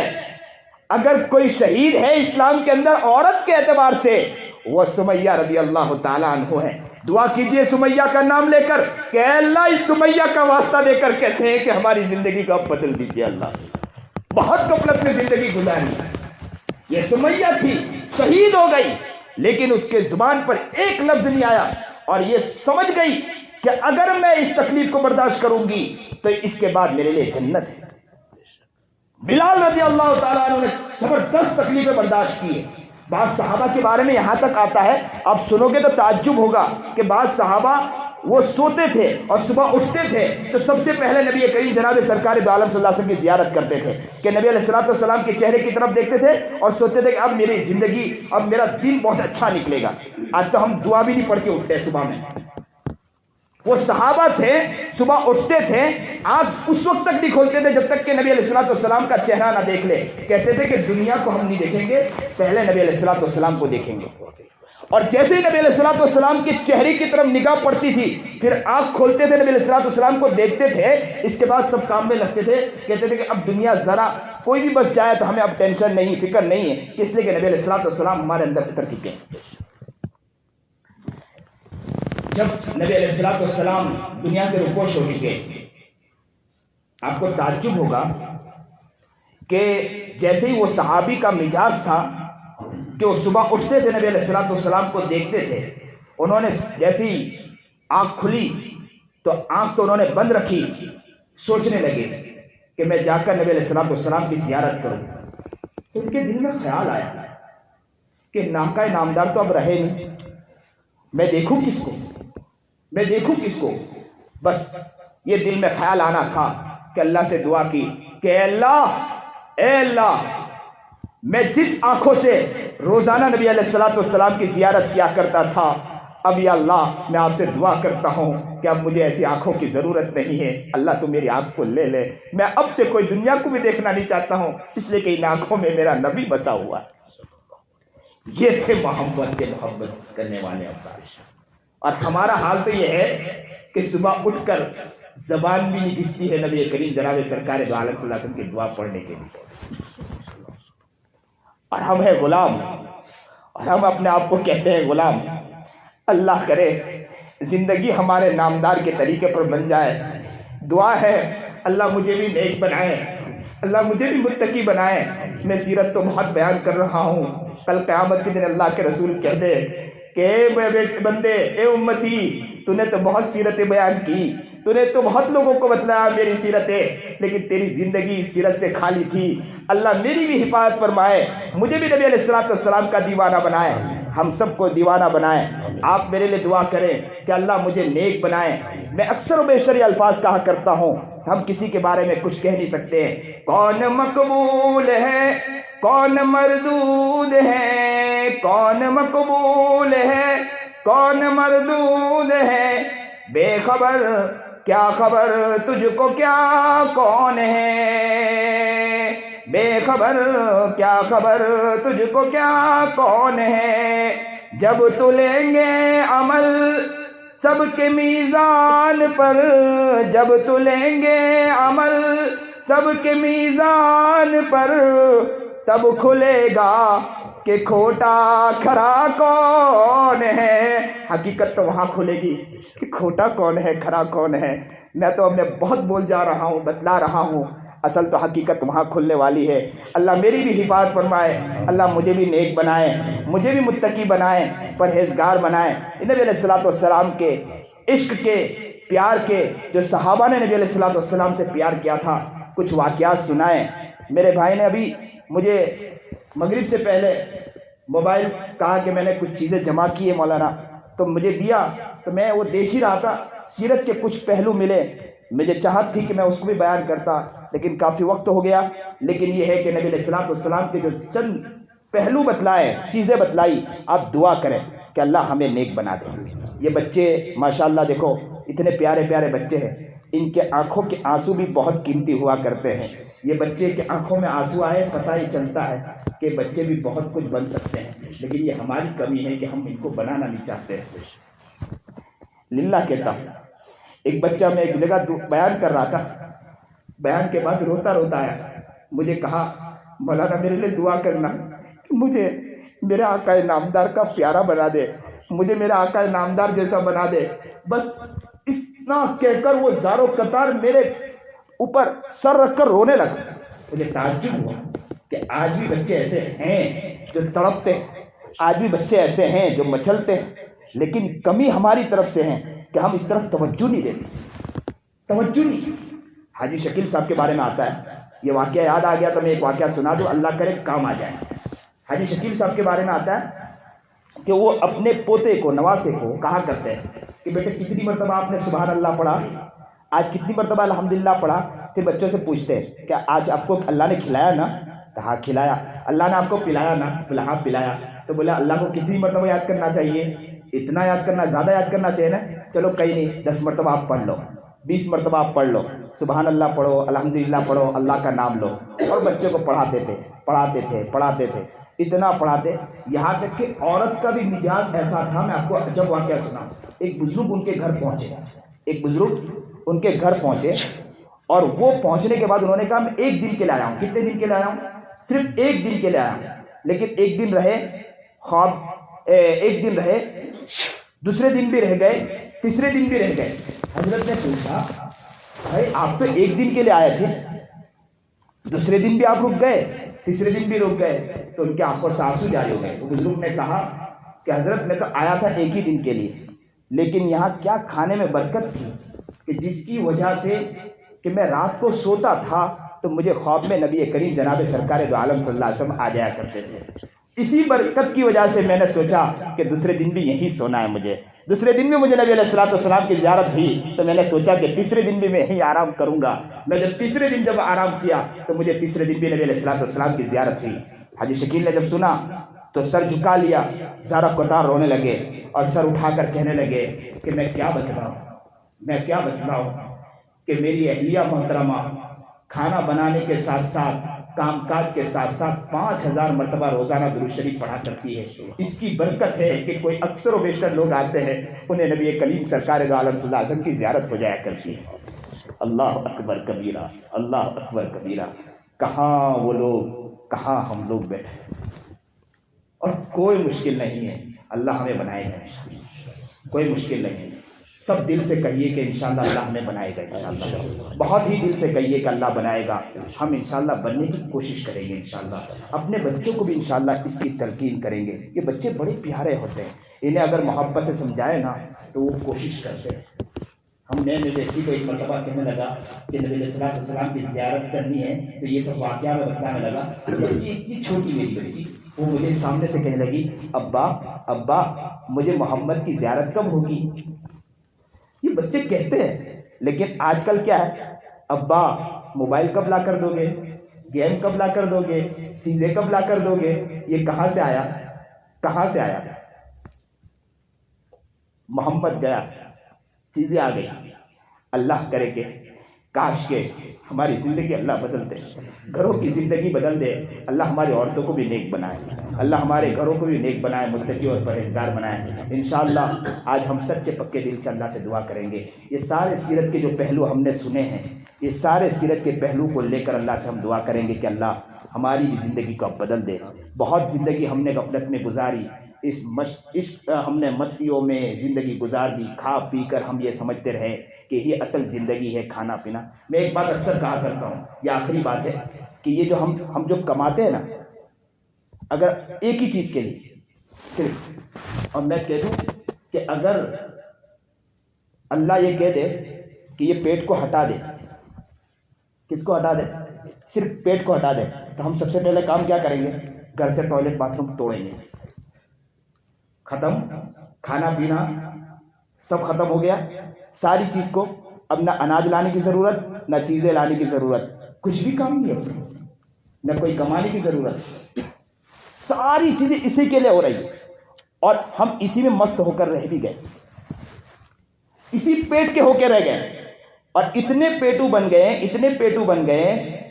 اگر کوئی شہید ہے اسلام کے اندر عورت کے اعتبار سے، وہ سمیہ رضی اللہ تعالیٰ عنہ ہے. دعا کیجئے سمیہ کا نام لے کر کہ اے اللہ اس سمیہ کا واسطہ دے کر کہتے ہیں کہ ہماری زندگی کو اب بدل دیجئے اللہ. بہت غفلت میں زندگی گزاری. یہ سمیہ تھی، شہید ہو گئی لیکن اس کے زبان پر ایک لفظ نہیں آیا اور یہ سمجھ گئی کہ اگر میں اس تکلیف کو برداشت کروں گی تو اس کے بعد میرے لیے جنت ہے. بلال رضی اللہ تعالیٰ عنہ نے زبردست تکلیفیں برداشت کی ہے. بعض صحابہ کے بارے میں یہاں تک آتا ہے، آپ سنو گے تو تعجب ہوگا کہ بعض صحابہ وہ سوتے تھے اور صبح اٹھتے تھے تو سب سے پہلے نبی کریم جناب سرکار دو عالم صلی اللہ علیہ وسلم کی زیارت کرتے تھے کہ نبی علیہ السلام کے چہرے کی طرف دیکھتے تھے اور سوچتے تھے کہ اب میری زندگی، اب میرا دن بہت اچھا نکلے گا. آج تو ہم دعا بھی نہیں پڑھ کے اٹھتے صبح میں. وہ صحابہ تھے، صبح اٹھتے تھے، آنکھ اس وقت تک نہیں کھولتے تھے جب تک کہ نبی علیہ السلام کا چہرہ نہ دیکھ لے. کہتے تھے کہ دنیا کو ہم نہیں دیکھیں گے، پہلے نبی علیہ السلام کو دیکھیں گے. اور جیسے ہی نبی علیہ السلام کے چہرے کی طرف نگاہ پڑتی تھی پھر آنکھ کھولتے تھے، نبی علیہ السلام کو دیکھتے تھے. اس کے بعد سب کام میں لگتے تھے. کہتے تھے کہ اب دنیا ذرا کوئی بھی بس جائے تو ہمیں اب ٹینشن نہیں، فکر نہیں ہے، اس لیے کہ نبی علیہ السلام ہمارے اندر اتر چکے ہیں. جب نبی علیہ السلام دنیا سے رخصت ہو چکے، آپ کو تعجب ہوگا کہ جیسے ہی وہ صحابی کا مزاج تھا کہ وہ صبح اٹھتے تھے، نبی علیہ السلام کو دیکھتے تھے. انہوں نے جیسی آنکھ کھلی تو آنکھ تو انہوں نے بند رکھی، سوچنے لگے کہ میں جا کر نبی علیہ السلام کی زیارت کروں. تو ان کے دل میں خیال آیا کہ ناکہ نامدار تو اب رہے نہیں، میں دیکھوں کس کو، میں دیکھوں کس کو. بس یہ دل میں خیال آنا تھا کہ اللہ سے دعا کی کہ اے اللہ میں جس آنکھوں سے روزانہ نبی علیہ السلام کی زیارت کیا کرتا تھا، اب یا اللہ میں آپ سے دعا کرتا ہوں کہ اب مجھے ایسی آنکھوں کی ضرورت نہیں ہے. اللہ تو میری آنکھ کو لے لے، میں اب سے کوئی دنیا کو بھی دیکھنا نہیں چاہتا ہوں، اس لیے کہ ان آنکھوں میں میرا نبی بسا ہوا ہے. یہ تھے محبت کے محبت کرنے والے افراد. اور ہمارا حال تو یہ ہے کہ صبح اٹھ کر زبان بھی نہیں گھستی ہے نبی کریم جناب سرکار دو عالم صلی اللہ علیہ وسلم کی دعا پڑھنے کے لیے. اور ہم ہیں غلام، اور ہم اپنے آپ کو کہتے ہیں غلام. اللہ کرے زندگی ہمارے نامدار کے طریقے پر بن جائے. دعا ہے اللہ مجھے بھی نیک بنائے، اللہ مجھے بھی متقی بنائے. میں سیرت تو بہت بیان کر رہا ہوں، کل قیامت کے دن اللہ کے رسول کہہ دے کہ اے بندے، اے امتی، تو نے تو بہت سیرتیں بیان کی، تو نے تو بہت لوگوں کو بتلایا میری سیرتیں، لیکن تیری زندگی اس سیرت سے خالی تھی. اللہ میری بھی حفاظت فرمائے، مجھے بھی نبی علیہ السلام کا دیوانہ بنائے، ہم سب کو دیوانہ بنائے. آپ میرے لیے دعا کریں کہ اللہ مجھے نیک بنائے. میں اکثر و بیشتر یہ الفاظ کہا کرتا ہوں، ہم کسی کے بارے میں کچھ کہہ نہیں سکتے. کون مقبول ہے، کون مردود ہے، کون مقبول ہے، کون مردود ہے، بے خبر کیا خبر تجھ کو کیا کون ہے، بے خبر کیا خبر تجھ کو کیا کون ہے، جب تلیں گے عمل سب کے میزان پر، جب تلیں گے عمل سب کے میزان پر، تب کھلے گا کہ کھوٹا کھرا کون ہے۔ حقیقت تو وہاں کھلے گی کہ کھوٹا کون ہے کھرا کون ہے۔ میں تو اب میں بہت بول جا رہا ہوں، بتلا رہا ہوں، اصل تو حقیقت وہاں کھلنے والی ہے۔ اللہ میری بھی حفاظت فرمائے، اللہ مجھے بھی نیک بنائے، مجھے بھی متقی بنائے، پرہیزگار بنائے۔ نبی علیہ السلام کے عشق کے پیار کے جو صحابہ نے نبی علیہ السلام سے پیار کیا تھا، کچھ واقعات سنائیں۔ میرے بھائی نے ابھی مجھے مغرب سے پہلے موبائل کہا کہ میں نے کچھ چیزیں جمع کی ہے مولانا، تو مجھے دیا، تو میں وہ دیکھ ہی رہا تھا، سیرت کے کچھ پہلو ملے، مجھے چاہت تھی کہ میں اس کو بھی بیان کرتا، لیکن کافی وقت ہو گیا۔ لیکن یہ ہے کہ نبی علیہ السلام کے جو چند پہلو بتلائے، چیزیں بتلائی، آپ دعا کریں کہ اللہ ہمیں نیک بنا دے۔ یہ بچے ماشاءاللہ دیکھو اتنے پیارے پیارے بچے ہیں، ان کے آنکھوں کے آنسو بھی بہت قیمتی ہوا کرتے ہیں۔ یہ بچے کے آنکھوں میں آنسو آئے، پتہ ہی چلتا ہے کہ بچے بھی بہت کچھ بن سکتے ہیں، لیکن یہ ہماری کمی ہے کہ ہم ان کو بنانا نہیں چاہتے۔ للہ کہتا ہوں، ایک بچہ میں ایک جگہ بیان کر رہا تھا، بیان کے بعد روتا روتا آیا، مجھے کہا مولانا میرے لیے دعا کرنا کہ مجھے میرے آقا نامدار کا پیارا بنا دے، مجھے میرا آقا نامدار جیسا بنا دے۔ بس اتنا کہہ کر وہ زارو قطار میرے اوپر سر رکھ کر رونے لگا۔ مجھے تعجب ہوا کہ آج بھی بچے ایسے ہیں جو تڑپتے ہیں، آج بھی بچے ایسے ہیں جو مچلتے ہیں، لیکن کمی ہماری طرف سے ہے کہ ہم اس طرف توجہ نہیں دیتے، توجہ نہیں۔ حاجی شکیل صاحب کے بارے میں آتا ہے، یہ واقعہ یاد آ گیا تو میں ایک واقعہ سنا دوں، اللہ کرے کام آ جائے۔ حاجی شکیل صاحب کے بارے میں آتا ہے کہ وہ اپنے پوتے کو، نواسے کو کہا کرتے ہیں کہ بیٹے کتنی مرتبہ آپ نے سبحان اللہ پڑھا، آج کتنی مرتبہ الحمدللہ پڑھا۔ پھر بچوں سے پوچھتے ہیں کہ آج آپ کو اللہ نے کھلایا نا؟ تو ہاں کھلایا۔ اللہ نے آپ کو پلایا نا؟ بولا ہاں پلایا۔ تو بولا اللہ کو کتنی مرتبہ یاد کرنا چاہیے؟ اتنا یاد کرنا، زیادہ یاد کرنا چاہیے نا؟ چلو کہیں نہیں، 10 مرتبہ آپ پڑھ لو، 20 مرتبہ آپ پڑھ لو، سبحان اللہ پڑھو، الحمدللہ پڑھو، اللہ کا نام لو۔ اور بچوں کو پڑھاتے تھے، اتنا پڑھاتے، یہاں تک کہ عورت کا بھی مزاج ایسا تھا۔ میں آپ کو عجب واقعہ سنا۔ ایک بزرگ ان کے گھر پہنچے، اور وہ پہنچنے کے بعد انہوں نے کہا میں 1 دن کے لیے آیا ہوں۔ کتنے دن کے لیے آیا ہوں؟ صرف 1 دن کے لیے آیا ہوں۔ لیکن 1 دن رہے، خواب 1 دن رہے، دوسرے دن بھی رہ گئے، تیسرے دن بھی رہ گئے۔ حضرت نے پوچھا بھائی آپ تو 1 دن کے لیے آئے تھے، دوسرے دن بھی آپ رک گئے، تیسرے دن بھی رک گئے، تو ان کے آنکھوں سے آنسو جاری ہو گئے۔ وہ بزرگ نے کہا کہ حضرت میں تو آیا تھا 1 ہی دن کے لیے، لیکن یہاں کیا کھانے میں برکت تھی کہ جس کی وجہ سے کہ میں رات کو سوتا تھا تو مجھے خواب میں نبی کریم جناب سرکار دو عالم صلی اللہ علیہ وسلم آ جایا کرتے تھے۔ اسی برکت کی وجہ سے میں نے سوچا کہ دوسرے دن بھی یہی سونا ہے مجھے، دوسرے دن بھی مجھے نبی علیہ السلام کی زیارت ہوئی تو میں نے سوچا کہ تیسرے دن بھی میں یہی آرام کروں گا۔ میں جب تیسرے دن جب آرام کیا تو مجھے تیسرے دن بھی نبی علیہ السلام کی زیارت ہوئی۔ حاجی شکیل نے جب سنا تو سر جھکا لیا، زارہ قطار رونے لگے اور سر اٹھا کر کہنے لگے کہ میں کیا بتلاؤں کہ میری اہلیہ محترمہ کھانا بنانے کے ساتھ ساتھ کام کاج کے ساتھ ساتھ 5000 مرتبہ روزانہ درود شریف پڑھا کرتی ہے۔ اس کی برکت ہے کہ کوئی اکثر و بیشتر لوگ آتے ہیں، انہیں نبی کریم سرکار دو عالم صلی اللہ علیہ وسلم کی زیارت ہو جایا کرتی ہے۔ اللہ اکبر کبیرہ، اللہ اکبر کبیرہ۔ کہاں وہ لوگ، کہاں ہم لوگ بیٹھے، اور کوئی مشکل نہیں ہے، اللہ ہمیں بنائے گا، کوئی مشکل نہیں ہے۔ سب دل سے کہیے کہ انشاءاللہ اللہ ہمیں بنائے گا، انشاءاللہ بہت ہی دل سے کہیے کہ اللہ بنائے گا۔ ہم انشاءاللہ بننے کی کوشش کریں گے، انشاءاللہ اپنے بچوں کو بھی انشاءاللہ اس کی تلقین کریں گے۔ یہ بچے بڑے پیارے ہوتے ہیں، انہیں اگر محبت سے سمجھائے نا تو وہ کوشش کرتے ہیں۔ ہم نے بیٹی کو ایک مرتبہ کہنے لگا کہ نبی علیہ السلام کی زیارت کرنی ہے، تو یہ سب واقعہ میں بتانے لگا۔ بچی اتنی چھوٹی میری بچی، وہ مجھے سامنے سے کہنے لگی ابا مجھے محمد کی زیارت کب ہوگی؟ یہ بچے کہتے ہیں، لیکن آج کل کیا ہے، ابا موبائل کب لا کر دو گے، گیم کب لا کر دو گے، چیزیں کب لا کر دو گے؟ یہ کہاں سے آیا؟ محمد گیا، چیزیں آ گئی۔ اللہ کرے کہ کاش کہ ہماری زندگی اللہ بدل دے، گھروں کی زندگی بدل دے، اللہ ہماری عورتوں کو بھی نیک بنائے، اللہ ہمارے گھروں کو بھی نیک بنائے، متقی اور پرہیزگار بنائے۔ انشاءاللہ آج ہم سچے پکے دل سے اللہ سے دعا کریں گے۔ یہ سارے سیرت کے جو پہلو ہم نے سنے ہیں، یہ سارے سیرت کے پہلو کو لے کر اللہ سے ہم دعا کریں گے کہ اللہ ہماری بھی زندگی کو اب بدل دے۔ بہت زندگی ہم نے غفلت میں گزاری، ہم نے مستیوں میں زندگی گزار دی، کھا پی کر ہم یہ سمجھتے رہے کہ یہ اصل زندگی ہے کھانا پینا۔ میں ایک بات اکثر کہا کرتا ہوں، یہ آخری بات ہے کہ یہ جو ہم جو کماتے ہیں نا، اگر ایک ہی چیز کے لیے صرف، اور میں کہہ دوں کہ اگر اللہ یہ کہہ دے کہ یہ پیٹ کو ہٹا دے، کس کو ہٹا دے؟ صرف پیٹ کو ہٹا دے، تو ہم سب سے پہلے کام کیا کریں گے؟ گھر سے ٹوائلٹ باتھ روم توڑیں گے، ختم، کھانا پینا سب ختم ہو گیا، ساری چیز کو اب نہ اناج لانے کی ضرورت، نہ چیزیں لانے کی ضرورت، کچھ بھی کام نہیں ہے، نہ کوئی کمانے کی ضرورت، ساری چیزیں اسی کے لیے ہو رہی ہیں، اور ہم اسی میں مست ہو کر رہ بھی گئے، اسی پیٹ کے ہو کے رہ گئے، اور اتنے پیٹو بن گئے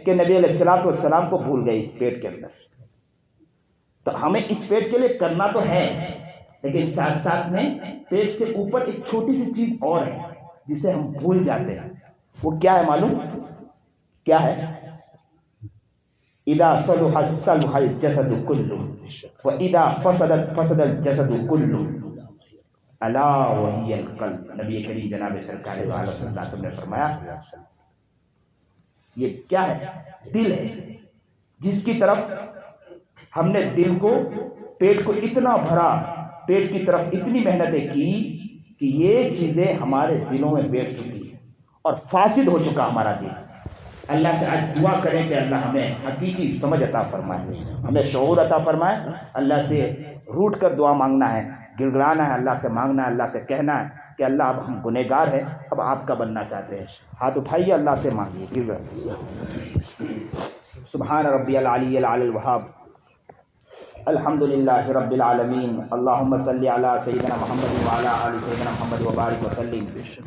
کہ نبی علیہ الصلوۃ والسلام کو بھول گئے اس پیٹ کے اندر۔ تو ہمیں اس پیٹ کے لیے کرنا تو ہے، لیکن ساتھ ساتھ میں پیٹ سے اوپر ایک چھوٹی سی چیز اور ہے جسے ہم بھول جاتے ہیں۔ وہ کیا ہے معلوم؟ کیا ہے؟ اذا صلح صلح الجسد كله واذا فسد الجسد كله الا وهي القلب۔ نبی کریم جناب سرکار دو عالم صلی اللہ علیہ وسلم نے فرمایا یہ کیا ہے؟ دل ہے، جس کی طرف ہم نے دل کو، پیٹ کو اتنا بھرا، پیٹ کی طرف اتنی محنتیں کی کہ یہ چیزیں ہمارے دلوں میں بیٹھ چکی ہیں اور فاسد ہو چکا ہمارا دل۔ اللہ سے آج دعا کریں کہ اللہ ہمیں حقیقی سمجھ عطا فرمائے، ہمیں شعور عطا فرمائے۔ اللہ سے روٹ کر دعا مانگنا ہے، گڑگڑانا ہے، اللہ سے مانگنا ہے، اللہ سے کہنا ہے کہ اللہ اب ہم گنہگار ہیں، اب آپ کا بننا چاہتے ہیں۔ ہاتھ اٹھائیے، اللہ سے مانگیے، گڑگڑائیے۔ سبحان ربی العلی العلی الوہاب، الحمد للہ رب العالمین، اللہم صلی علی سیدنا محمد وعلی آل سیدنا محمد وبارک وسلم۔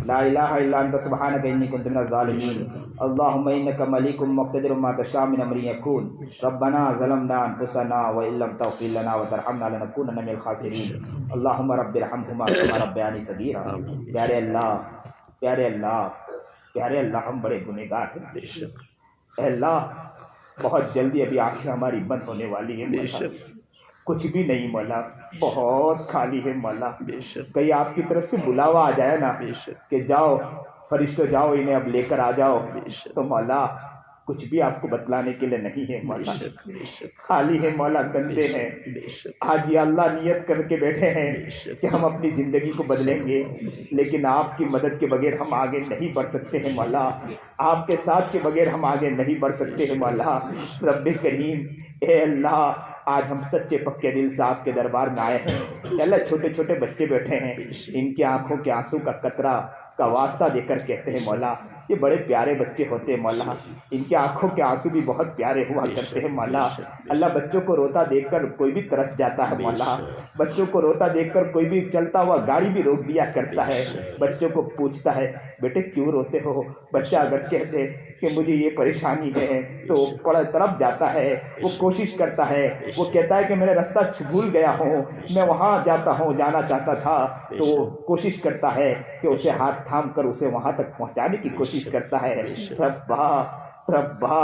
لا الہ الا انت سبحانک انی کنت من الظالمین، اللہم انک ملیک مقتدر ما تشاء من امر یکون، ربنا ظلمنا انفسنا وان لم تغفر لنا وترحمنا لنکونن من الخاسرین، اللہم رب ارحمہما کما ربیانی صغیرا۔ پیارے اللہ، پیارے اللہ، پیارے اللہ، ہم بڑے گنہگار ہیں، اے اللہ بہت جلدی ابھی آنکھیں ہماری بند ہونے والی ہیں مولا، کچھ بھی نہیں مولا، بہت خالی ہے مولا۔ کہیں آپ کی طرف سے بلاوا آ جائے نا کہ جاؤ فرشتوں، جاؤ انہیں اب لے کر آ جاؤ، تو مولا کچھ بھی آپ کو بتلانے کے لیے نہیں ہے مولا، خالی ہے مولا، گندے ہیں۔ آج یہ اللہ نیت کر کے بیٹھے ہیں کہ ہم اپنی زندگی کو بدلیں گے، لیکن آپ کی مدد کے بغیر ہم آگے نہیں بڑھ سکتے ہیں مولا، آپ کے ساتھ کے بغیر ہم آگے نہیں بڑھ سکتے ہیں مولا۔ رب کریم، اے اللہ آج ہم سچے پکے دل سے آپ کے دربار میں آئے ہیں۔ اے اللہ چھوٹے چھوٹے بچے بیٹھے ہیں، ان کی آنکھوں کے آنسو کا قطرہ کا واسطہ دے کر کہتے ہیں مولا یہ بڑے پیارے بچے ہوتے ہیں مولا، ان کے آنکھوں کے آنسو بھی بہت پیارے ہوا کرتے ہیں مولا۔ اللہ بچوں کو روتا دیکھ کر کوئی بھی ترس جاتا ہے مولا، بچوں کو روتا دیکھ کر کوئی بھی چلتا ہوا گاڑی بھی روک دیا کرتا ہے، بچوں کو پوچھتا ہے بیٹے کیوں روتے ہو؟ بچہ اگر کہتے کہ مجھے یہ پریشانی ہے تو وہ بڑا طرف جاتا ہے، وہ کوشش کرتا ہے، وہ کہتا ہے کہ میں نے رستہ بھول گیا ہوں، میں وہاں جاتا ہوں، جانا چاہتا تھا، تو وہ کوشش کرتا ہے کہ اسے ہاتھ تھام کر اسے وہاں تک پہنچانے کی کوشش کرتا ہے۔ ربا ربا،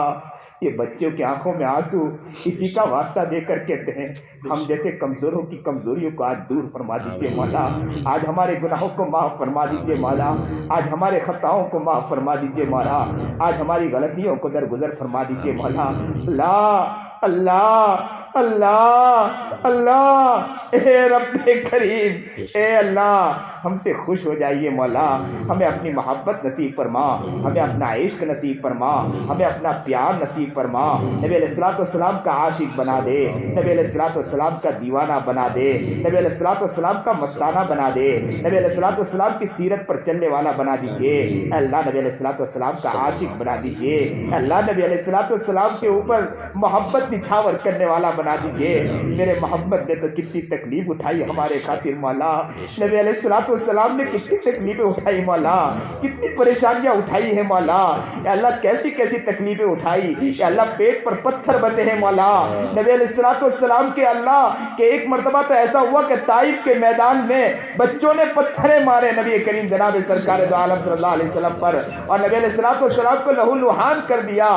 یہ بچوں کی آنکھوں میں آنسو اسی کا واسطہ دے کر کہتے ہیں ہم جیسے کمزوروں کی کمزوریوں کو آج دور فرما دیجیے مولا، آج ہمارے گناہوں کو معاف فرما دیجیے مولا، آج ہمارے خطاؤں کو معاف فرما دیجیے مولا، آج ہماری غلطیوں کو درگزر فرما دیجیے مولا۔ اللہ اللہ اللہ اللہ، اے رب کریم، اے اللہ ہم سے خوش ہو جائیے مولا، ہمیں اپنی محبت نصیب فرما، ہمیں اپنا عشق نصیب فرما، ہمیں اپنا پیار نصیب فرما، نبی علیہ الصلوۃ والسلام کا عاشق بنا دے، نبی علیہ الصلوۃ والسلام کا دیوانہ بنا دے، نبی علیہ الصلوۃ والسلام کا مستانہ بنا دے، نبی علیہ الصلوۃ والسلام کی سیرت پر چلنے والا بنا دیجیے، اللہ نبی علیہ الصلوۃ والسلام کا عاشق بنا دیجیے، اللہ نبی علیہ الصلوۃ والسلام کے اوپر محبت نچھاور کرنے والا بنا دیجیے۔ میرے محمد نے تو کتنی تکلیف اٹھائی ہمارے خاطر مولا، نبی علیہ الصلوۃ والسلام نے کتنی تکلیفیں اٹھائی مولا، کتنی پریشانیاں اٹھائی ہیں مولا، اے اللہ کیسی کیسی تکلیفیں اٹھائی، اے اللہ پیٹ پر پتھر بندھے ہیں مولا۔ نبی علیہ الصلوۃ والسلام کے اللہ کہ ایک مرتبہ تو ایسا ہوا کہ طائف کے میدان میں بچوں نے پتھریں مارے نبی کریم جناب سرکار دو عالم صلی اللہ علیہ وسلم پر، اور نبی علیہ الصلوۃ والسلام کو لہو لہان کر دیا،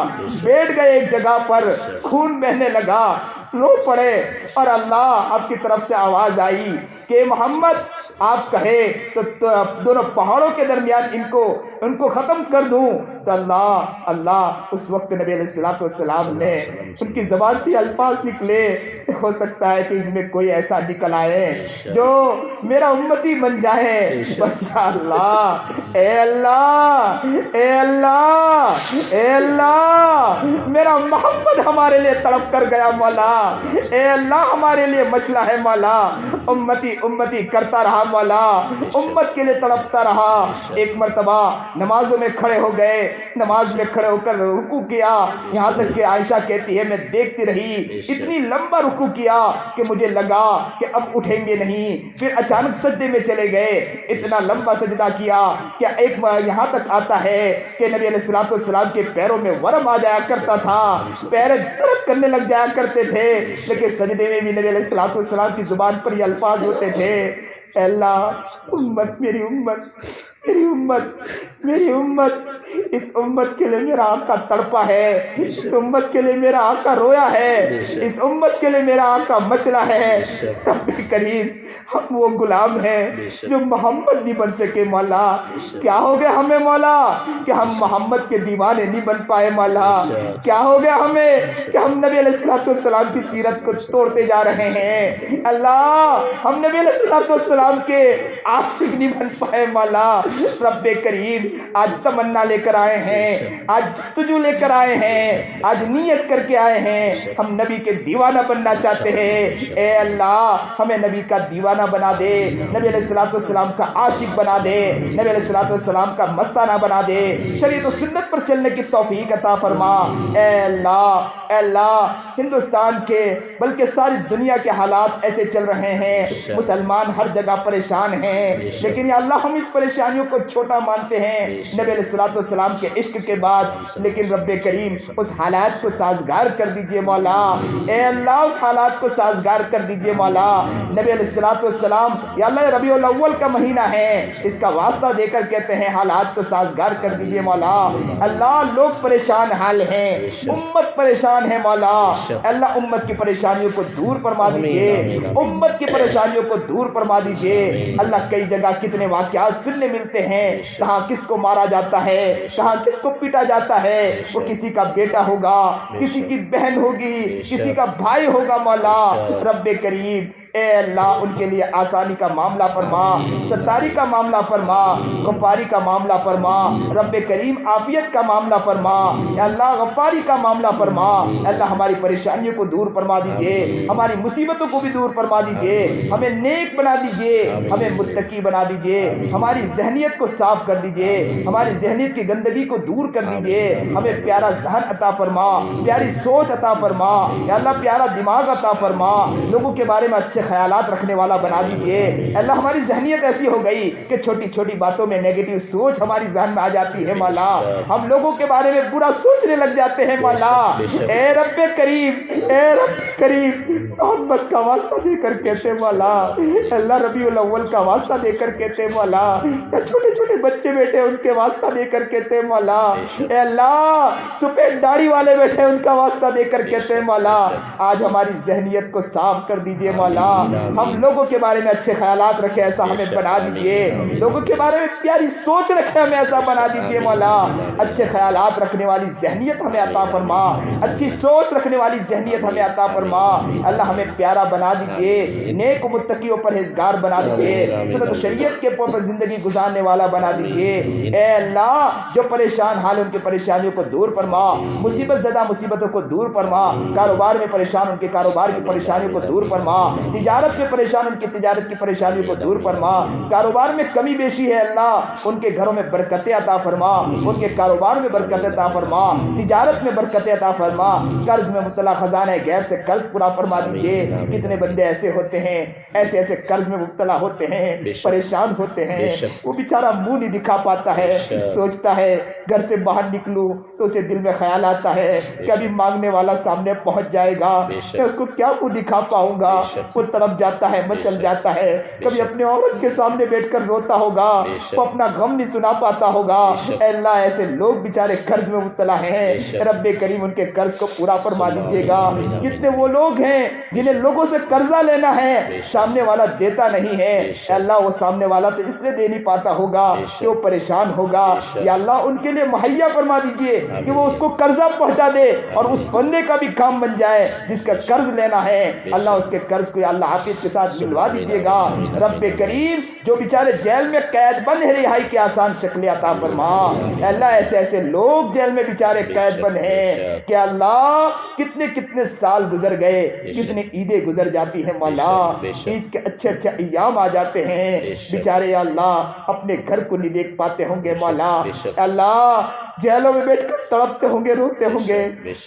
بیٹھ گئے ایک جگہ پر، خون بہنے لگا، رو پڑے، اور اللہ آپ کی طرف سے آواز آئی کہ محمد آپ کہے تو دونوں پہاڑوں کے درمیان ان کو ختم کر دوں، تو اللہ اس وقت نبی علیہ الصلوۃ والسلام نے ان کی زبان سے الفاظ نکلے، ہو سکتا ہے کہ ان میں کوئی ایسا نکل آئے جو میرا امتی بن جائے، بس یا اللہ، اے اللہ، اے اللہ، اے اللہ، میرا محمد ہمارے لیے تڑپ کر گیا مولا، اے اللہ ہمارے لیے مچلا ہے مولا، امتی امتی کرتا رہا مولا، امت کے لیے تڑپتا رہا۔ ایک مرتبہ نمازوں میں کھڑے ہو گئے، نماز میں کھڑے ہو کر رکوع کیا، یہاں تک کہ عائشہ کہتی ہے میں دیکھتی رہی، اتنی لمبا رکوع کیا کہ مجھے لگا کہ اب اٹھیں گے نہیں، پھر اچانک سجدے میں چلے گئے، اتنا لمبا سجدہ کیا کہ ایک یہاں تک آتا ہے کہ نبی علیہ الصلوۃ والسلام کے پیروں میں ورم آ جایا کرتا تھا، پیر درد کرنے لگ جایا کرتے تھے، لیکن سجدے میں بھی نبی علیہ الصلوۃ والسلام کی زبان پر یہ الفاظ ہوتے تھے، اے اللہ امت، میری امت، میری امت، میری امت، اس امت کے لیے میرا آقا تڑپا ہے، اس امت کے لیے میرا آقا رویا ہے، اس امت کے لیے میرا آقا مچلا ہے۔ رب کریم ہم وہ غلام ہیں جو محمد نہیں بن سکے مولا، کیا ہو گیا ہمیں مولا کہ ہم محمد کے دیوانے نہیں بن پائے مولا، کیا ہو گیا ہمیں کہ ہم نبی علیہ الصلوۃ والسلام کی سیرت کو توڑتے جا رہے ہیں، اللہ ہم نبی علیہ الصلوۃ والسلام کے عاشق نہیں بن پائے مولا۔ رب کریم آج تمنا لے کر آئے ہیں، آج جستجو لے کر آئے ہیں، آج نیت کر کے آئے ہیں، ہم نبی کے دیوانہ بننا چاہتے ہیں، اے اللہ ہمیں نبی کا دیوانہ بنا دے، نبی علیہ الصلوۃ والسلام کا عاشق بنا دے، نبی علیہ الصلوۃ والسلام کا مستانہ بنا دے، شریعت و سنت پر چلنے کی توفیق عطا فرما، اے اللہ، اے اللہ ہندوستان کے بلکہ ساری دنیا کے حالات ایسے چل رہے ہیں، مسلمان ہر جگہ پریشان ہیں، لیکن یا اللہ ہم اس پریشانیوں کو چھوٹا مانتے ہیں نبی علیہ الصلوۃ والسلام کے عشق کے بعد، لیکن رب کریم اس حالات کو سازگار کر دیجئے مولا، اے اللہ اس حالات کو سازگار کر دیجئے مولا۔ نبی علیہ الصلوۃ والسلام یا اللہ ربیع الاول کا مہینہ ہے، اس کا واسطہ دے کر کہتے ہیں حالات کو سازگار کر دیجئے مولا۔ اللہ لوگ پریشان حال ہیں، امت پریشان ہے مولا، اللہ امت کی پریشانیوں کو دور فرما دیجئے، امت کی پریشانیوں کو دور فرما دیجئے۔ اللہ کئی جگہ کتنے واقعات سننے ملتے ہیں، کہاں کس کو مارا جاتا ہے، کہاں کس کو پیٹا جاتا ہے، وہ کسی کا بیٹا ہوگا، کسی کی بہن ہوگی، کسی کا بھائی ہوگا مولا۔ رب کریم اے اللہ ان کے لیے آسانی کا معاملہ فرما، ستاری کا معاملہ فرما، غفاری کا معاملہ فرما، رب کریم عافیت کا معاملہ فرما، اے اللہ غفاری کا معاملہ فرما، اے اللہ ہماری پریشانیوں کو دور فرما دیجئے، ہماری مصیبتوں کو بھی دور فرما دیجئے، ہمیں نیک بنا دیجئے، ہمیں متقی بنا دیجئے، ہماری ذہنیت کو صاف کر دیجئے، ہماری ذہنیت کی گندگی کو دور کر دیجئے، ہمیں پیارا ذہن عطا فرما، پیاری سوچ عطا فرما، اے اللہ پیارا دماغ عطا فرما، لوگوں کے بارے میں اچھے خیالات رکھنے والا بنا دیجئے۔ اللہ ہماری ذہنیت ایسی ہو گئی کہ چھوٹی چھوٹی باتوں میں نیگیٹو سوچ ہماری ذہن میں آ جاتی ہے مولا، ہم لوگوں کے بارے میں برا سوچنے لگ جاتے ہیں مولا۔ اے رب کریم، اے رب کریم محمد کا واسطہ دے کر کہتے مولا، اللہ ربیع الاول کا واسطہ دے کر کہتے مولا، چھوٹے چھوٹے بچے بیٹھے ان کے واسطہ دے کر کہتے مولا، اے اللہ سفید داڑھی والے بیٹھے ان کا واسطہ دے کر کہتے مولا، آج ہماری ذہنیت کو صاف کر دیجئے مولا، ہم لوگوں کے بارے میں اچھے خیالات رکھیں، ایسا ہمیں بنا دیجئے، لوگوں کے بارے میں پیاری سوچ رکھیں، ہمیں ایسا بنا دیجئے مولا، اچھے خیالات رکھنے والی ذہنیت ہمیں عطا فرما، اچھی سوچ رکھنے والی ذہنیت ہمیں عطا فرما، اللہ ہمیں پیارا بنا دیجئے، نیک و متقی و پرہیزگار بنا دیجئے، سنت و شریعت کے پر زندگی گزارنے والا بنا دیجئے، اے اللہ جو پریشان حال ان کی پریشانیوں کو دور فرما، مصیبت زدہ مصیبتوں کو دور فرما، کاروبار میں پریشان ان کے کاروبار کی پریشانیوں کو دور فرما، تجارت میں پریشان ان کی تجارت کی پریشانیوں کو دور فرما، کاروبار میں کمی بیشی ہے اللہ ان کے گھروں میں برکتیں عطا فرما، ان کے کاروبار میں برکت عطا فرما، تجارت میں برکت عطا فرما، قرض میں مبتلا خزانہ غیب سے قرض پورا فرما دیجیے۔ کتنے بندے ایسے ہوتے ہیں، ایسے ایسے قرض میں مبتلا ہوتے ہیں، پریشان ہوتے ہیں، وہ بیچارہ منہ نہیں دکھا پاتا ہے، سوچتا ہے گھر سے باہر نکلوں تو اسے دل میں خیال آتا ہے کہ ابھی مانگنے والا سامنے پہنچ جائے گا، میں اس کو کیا منہ دکھا پاؤں گا، وہ تڑپ جاتا ہے، مچل جاتا ہے، کبھی اپنے عورت کے سامنے بیٹھ کر روتا ہوگا، وہ اپنا غم نہیں سنا پاتا ہوگا۔ اے اللہ ایسے لوگ بیچارے قرض میں مبتلا ہیں، رب کریم ان کے قرض کو پورا فرما دیجیے گا۔ کتنے وہ لوگ ہیں جنہیں لوگوں سے قرضہ لینا ہے، سامنے والا دیتا نہیں ہے، اے اللہ وہ سامنے والا تو اس لیے دے نہیں پاتا ہوگا کہ وہ پریشان ہوگا، یا اللہ ان کے لیے مہیا فرما دیجیے کہ وہ اس کو قرضہ پہنچا دے اور اس بندے کا بھی کام بن جائے جس کا قرض لینا ہے، اللہ اس کے قرض کو یا اللہ حافظ کے ساتھ ملوا دیجیے گا۔ رب کریم جو بیچارے جیل میں قید بند ہیں، رہائی کی آسان شکل عطا فرما۔ اے اللہ ایسے ایسے لوگ جیل میں بیچارے قید بند ہیں کہ اللہ کتنے کتنے سال گزر گئے، کتنی عیدیں گزر جاتی ہیں مولا، عید کے اچھے اچھے ایام آ جاتے ہیں، بیچارے یا اللہ اپنے گھر کو نہیں دیکھ پاتے ہوں گے مولا، اللہ جیلوں میں بیٹھ کر تڑپتے ہوں گے، روتے ہوں گے،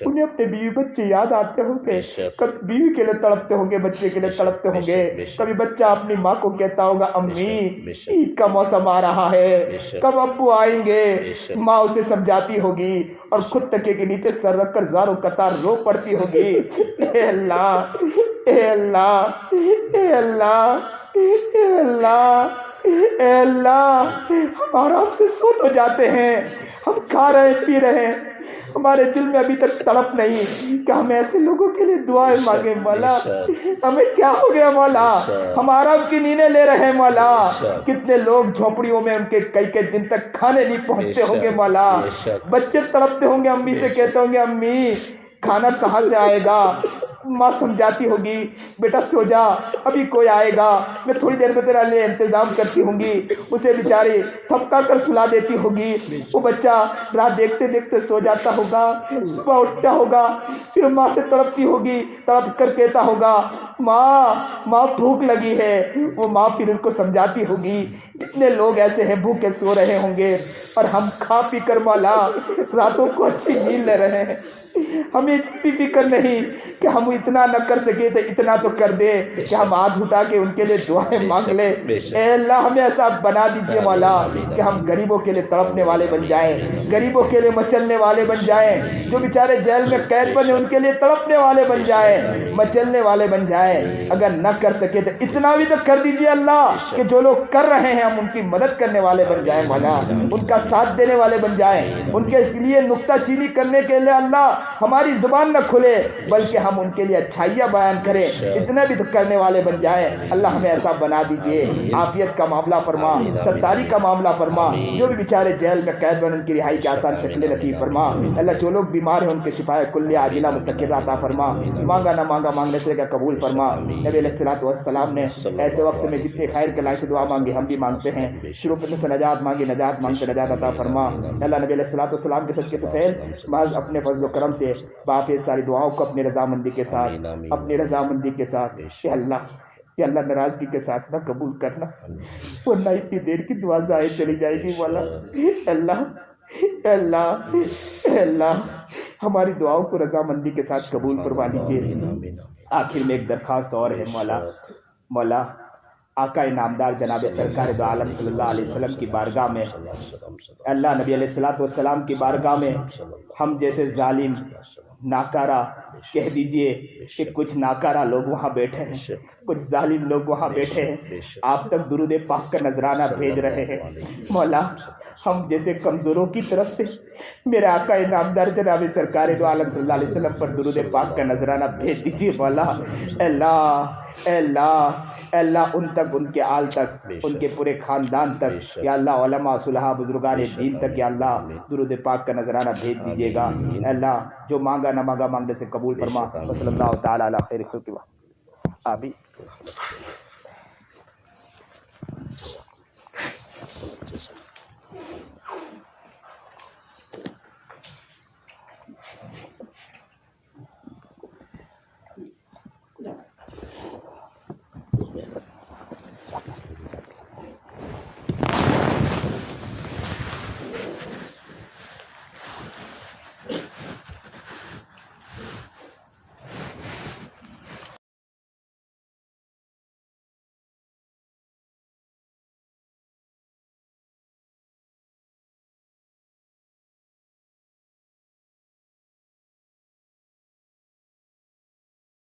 انہیں اپنے بیوی بچے یاد آتے ہوں گے، کبھی بیوی کے لیے تڑپتے ہوں گے، بچے کے لیے تڑپتے ہوں گے، کبھی بچہ اپنی ماں کو کہتا ہوگا امی عید کا موسم آ رہا ہے، کب ابو آئیں گے، ماں اسے سمجھاتی ہوگی اور خود تکیے کے نیچے سر رکھ کر زاروں قطار رو پڑتی ہوگی۔ اے اللہ اے اللہ اے اللہ اے اللہ اے اللہ، ہم آرام سے سو تو جاتے ہیں، ہم کھا رہے پی رہے ہیں، ہمارے دل میں ابھی تک تڑپ نہیں کہ ہم ایسے لوگوں کے لیے دعائیں مانگے مولا، ہمیں کیا ہو گیا مولا، ہم آرام کی نیندیں لے رہے ہیں مولا، کتنے لوگ جھونپڑیوں میں ان کے کئی کئی دن تک کھانے نہیں پہنچتے ہوں گے مولا، بچے تڑپتے ہوں گے، امی سے کہتے ہوں گے امی کھانا کہاں سے آئے گا، ماں سمجھاتی ہوگی بیٹا سو جا ابھی کوئی آئے گا، میں تھوڑی دیر میں تیرا لیے انتظام کرتی ہوں گی، اسے بیچاری تھپکا کر سلا دیتی ہوگی، وہ بچہ رات دیکھتے دیکھتے سو جاتا ہوگا، صبح اٹھتا ہوگا، پھر ماں سے تڑپتی ہوگی، تڑپ کر کہتا ہوگا ماں بھوک لگی ہے، وہ ماں پھر اس کو سمجھاتی ہوگی۔ کتنے لوگ ایسے ہیں بھوکے سو رہے ہوں گے اور ہم کھا پی کر مولا راتوں کو اچھی نیند لے رہے ہیں، ہمیں اتنی فکر نہیں کہ ہم اتنا نہ کر سکے تو اتنا تو کر دے کہ ہم ہاتھ اٹھا کے ان کے لیے دعائیں مانگ لیں۔ اے اللہ ہمیں ایسا بنا دیجیے مولا کہ ہم غریبوں کے لیے تڑپنے والے بن جائیں، غریبوں کے لیے مچلنے والے بن جائیں، جو بیچارے جیل میں قید بنے ان کے لیے تڑپنے والے بن جائیں، مچلنے والے بن جائیں۔ اگر نہ کر سکے تو اتنا بھی تو کر دیجیے اللہ کہ جو لوگ کر رہے ہیں ہم ان کی مدد کرنے والے بن جائیں مولا، ان کا ساتھ دینے والے بن جائیں، ان کے اس لیے نکتہ چینی کرنے کے لیے اللہ ہماری زبان نہ کھلے بلکہ ہم ان کے لیے اچھائیاں بیان کریں، اتنا بھی تو کرنے والے بن جائیں۔ اللہ ہمیں ایسا بنا دیجئے، عافیت کا معاملہ فرما، ستاری کا معاملہ فرما، جو بھی بیچارے جیل میں قید بن ان کی رہائی کی آسان شکل نصیب فرما۔ اللہ جو لوگ بیمار ہیں ان کے شفا کلیہ عاجلہ مستقرہ عطا فرما، مانگا نہ مانگا مانگنے سے کا قبول فرما۔ نبی علیہ الصلوۃ والسلام نے ایسے وقت میں جتنے خیر کے لائق سے دعا مانگی ہم بھی مانگتے ہیں، شروع کرنے سے نجات مانگی، نجات مانگتے نجات عطا فرما۔ اللہ نبی علیہ الصلوۃ والسلام کے صدقے طفیل محض اپنے فضل و کرم سے باقی ساری دعاؤں کو اپنی رضامندی کے ساتھ یا اللہ ناراضگی کے ساتھ نہ قبول کرنا، ورنہ اتنی دیر کی دعا ضائع چلی جائے گی مولا۔ اللہ ہماری دعاؤں کو رضامندی کے ساتھ قبول فرما لیجیے۔ آخر میں ایک درخواست اور ہے مولا آقا نامدار جناب سرکار دو عالم صلی اللہ علیہ وسلم کی بارگاہ میں، اللہ نبی علیہ الصلوۃ والسلام کی بارگاہ میں ہم جیسے ظالم ناکارہ کہہ دیجئے کہ کچھ ناکارہ لوگ وہاں بیٹھے ہیں، کچھ ظالم لوگ وہاں بیٹھے ہیں، آپ تک درود پاک کا نذرانہ بھیج رہے ہیں مولا، ہم جیسے کمزوروں کی طرف سے میرے آقا نامدار جناب سرکار دو عالم صلی اللہ علیہ وسلم پر درود پاک کا نذرانہ بھیج دیجیے مولا۔ اللہ ان تک، ان کے آل تک، ان کے پورے خاندان تک، یا اللہ علماء صلحاء بزرگان دین تک یا اللہ درود پاک کا نذرانہ بھیج دیجیے گا۔ اللہ جو مانگا نہ مانگا مانگنے سے قبول فرما۔ صلی اللہ تعالیٰ علی خیر خلق آمین۔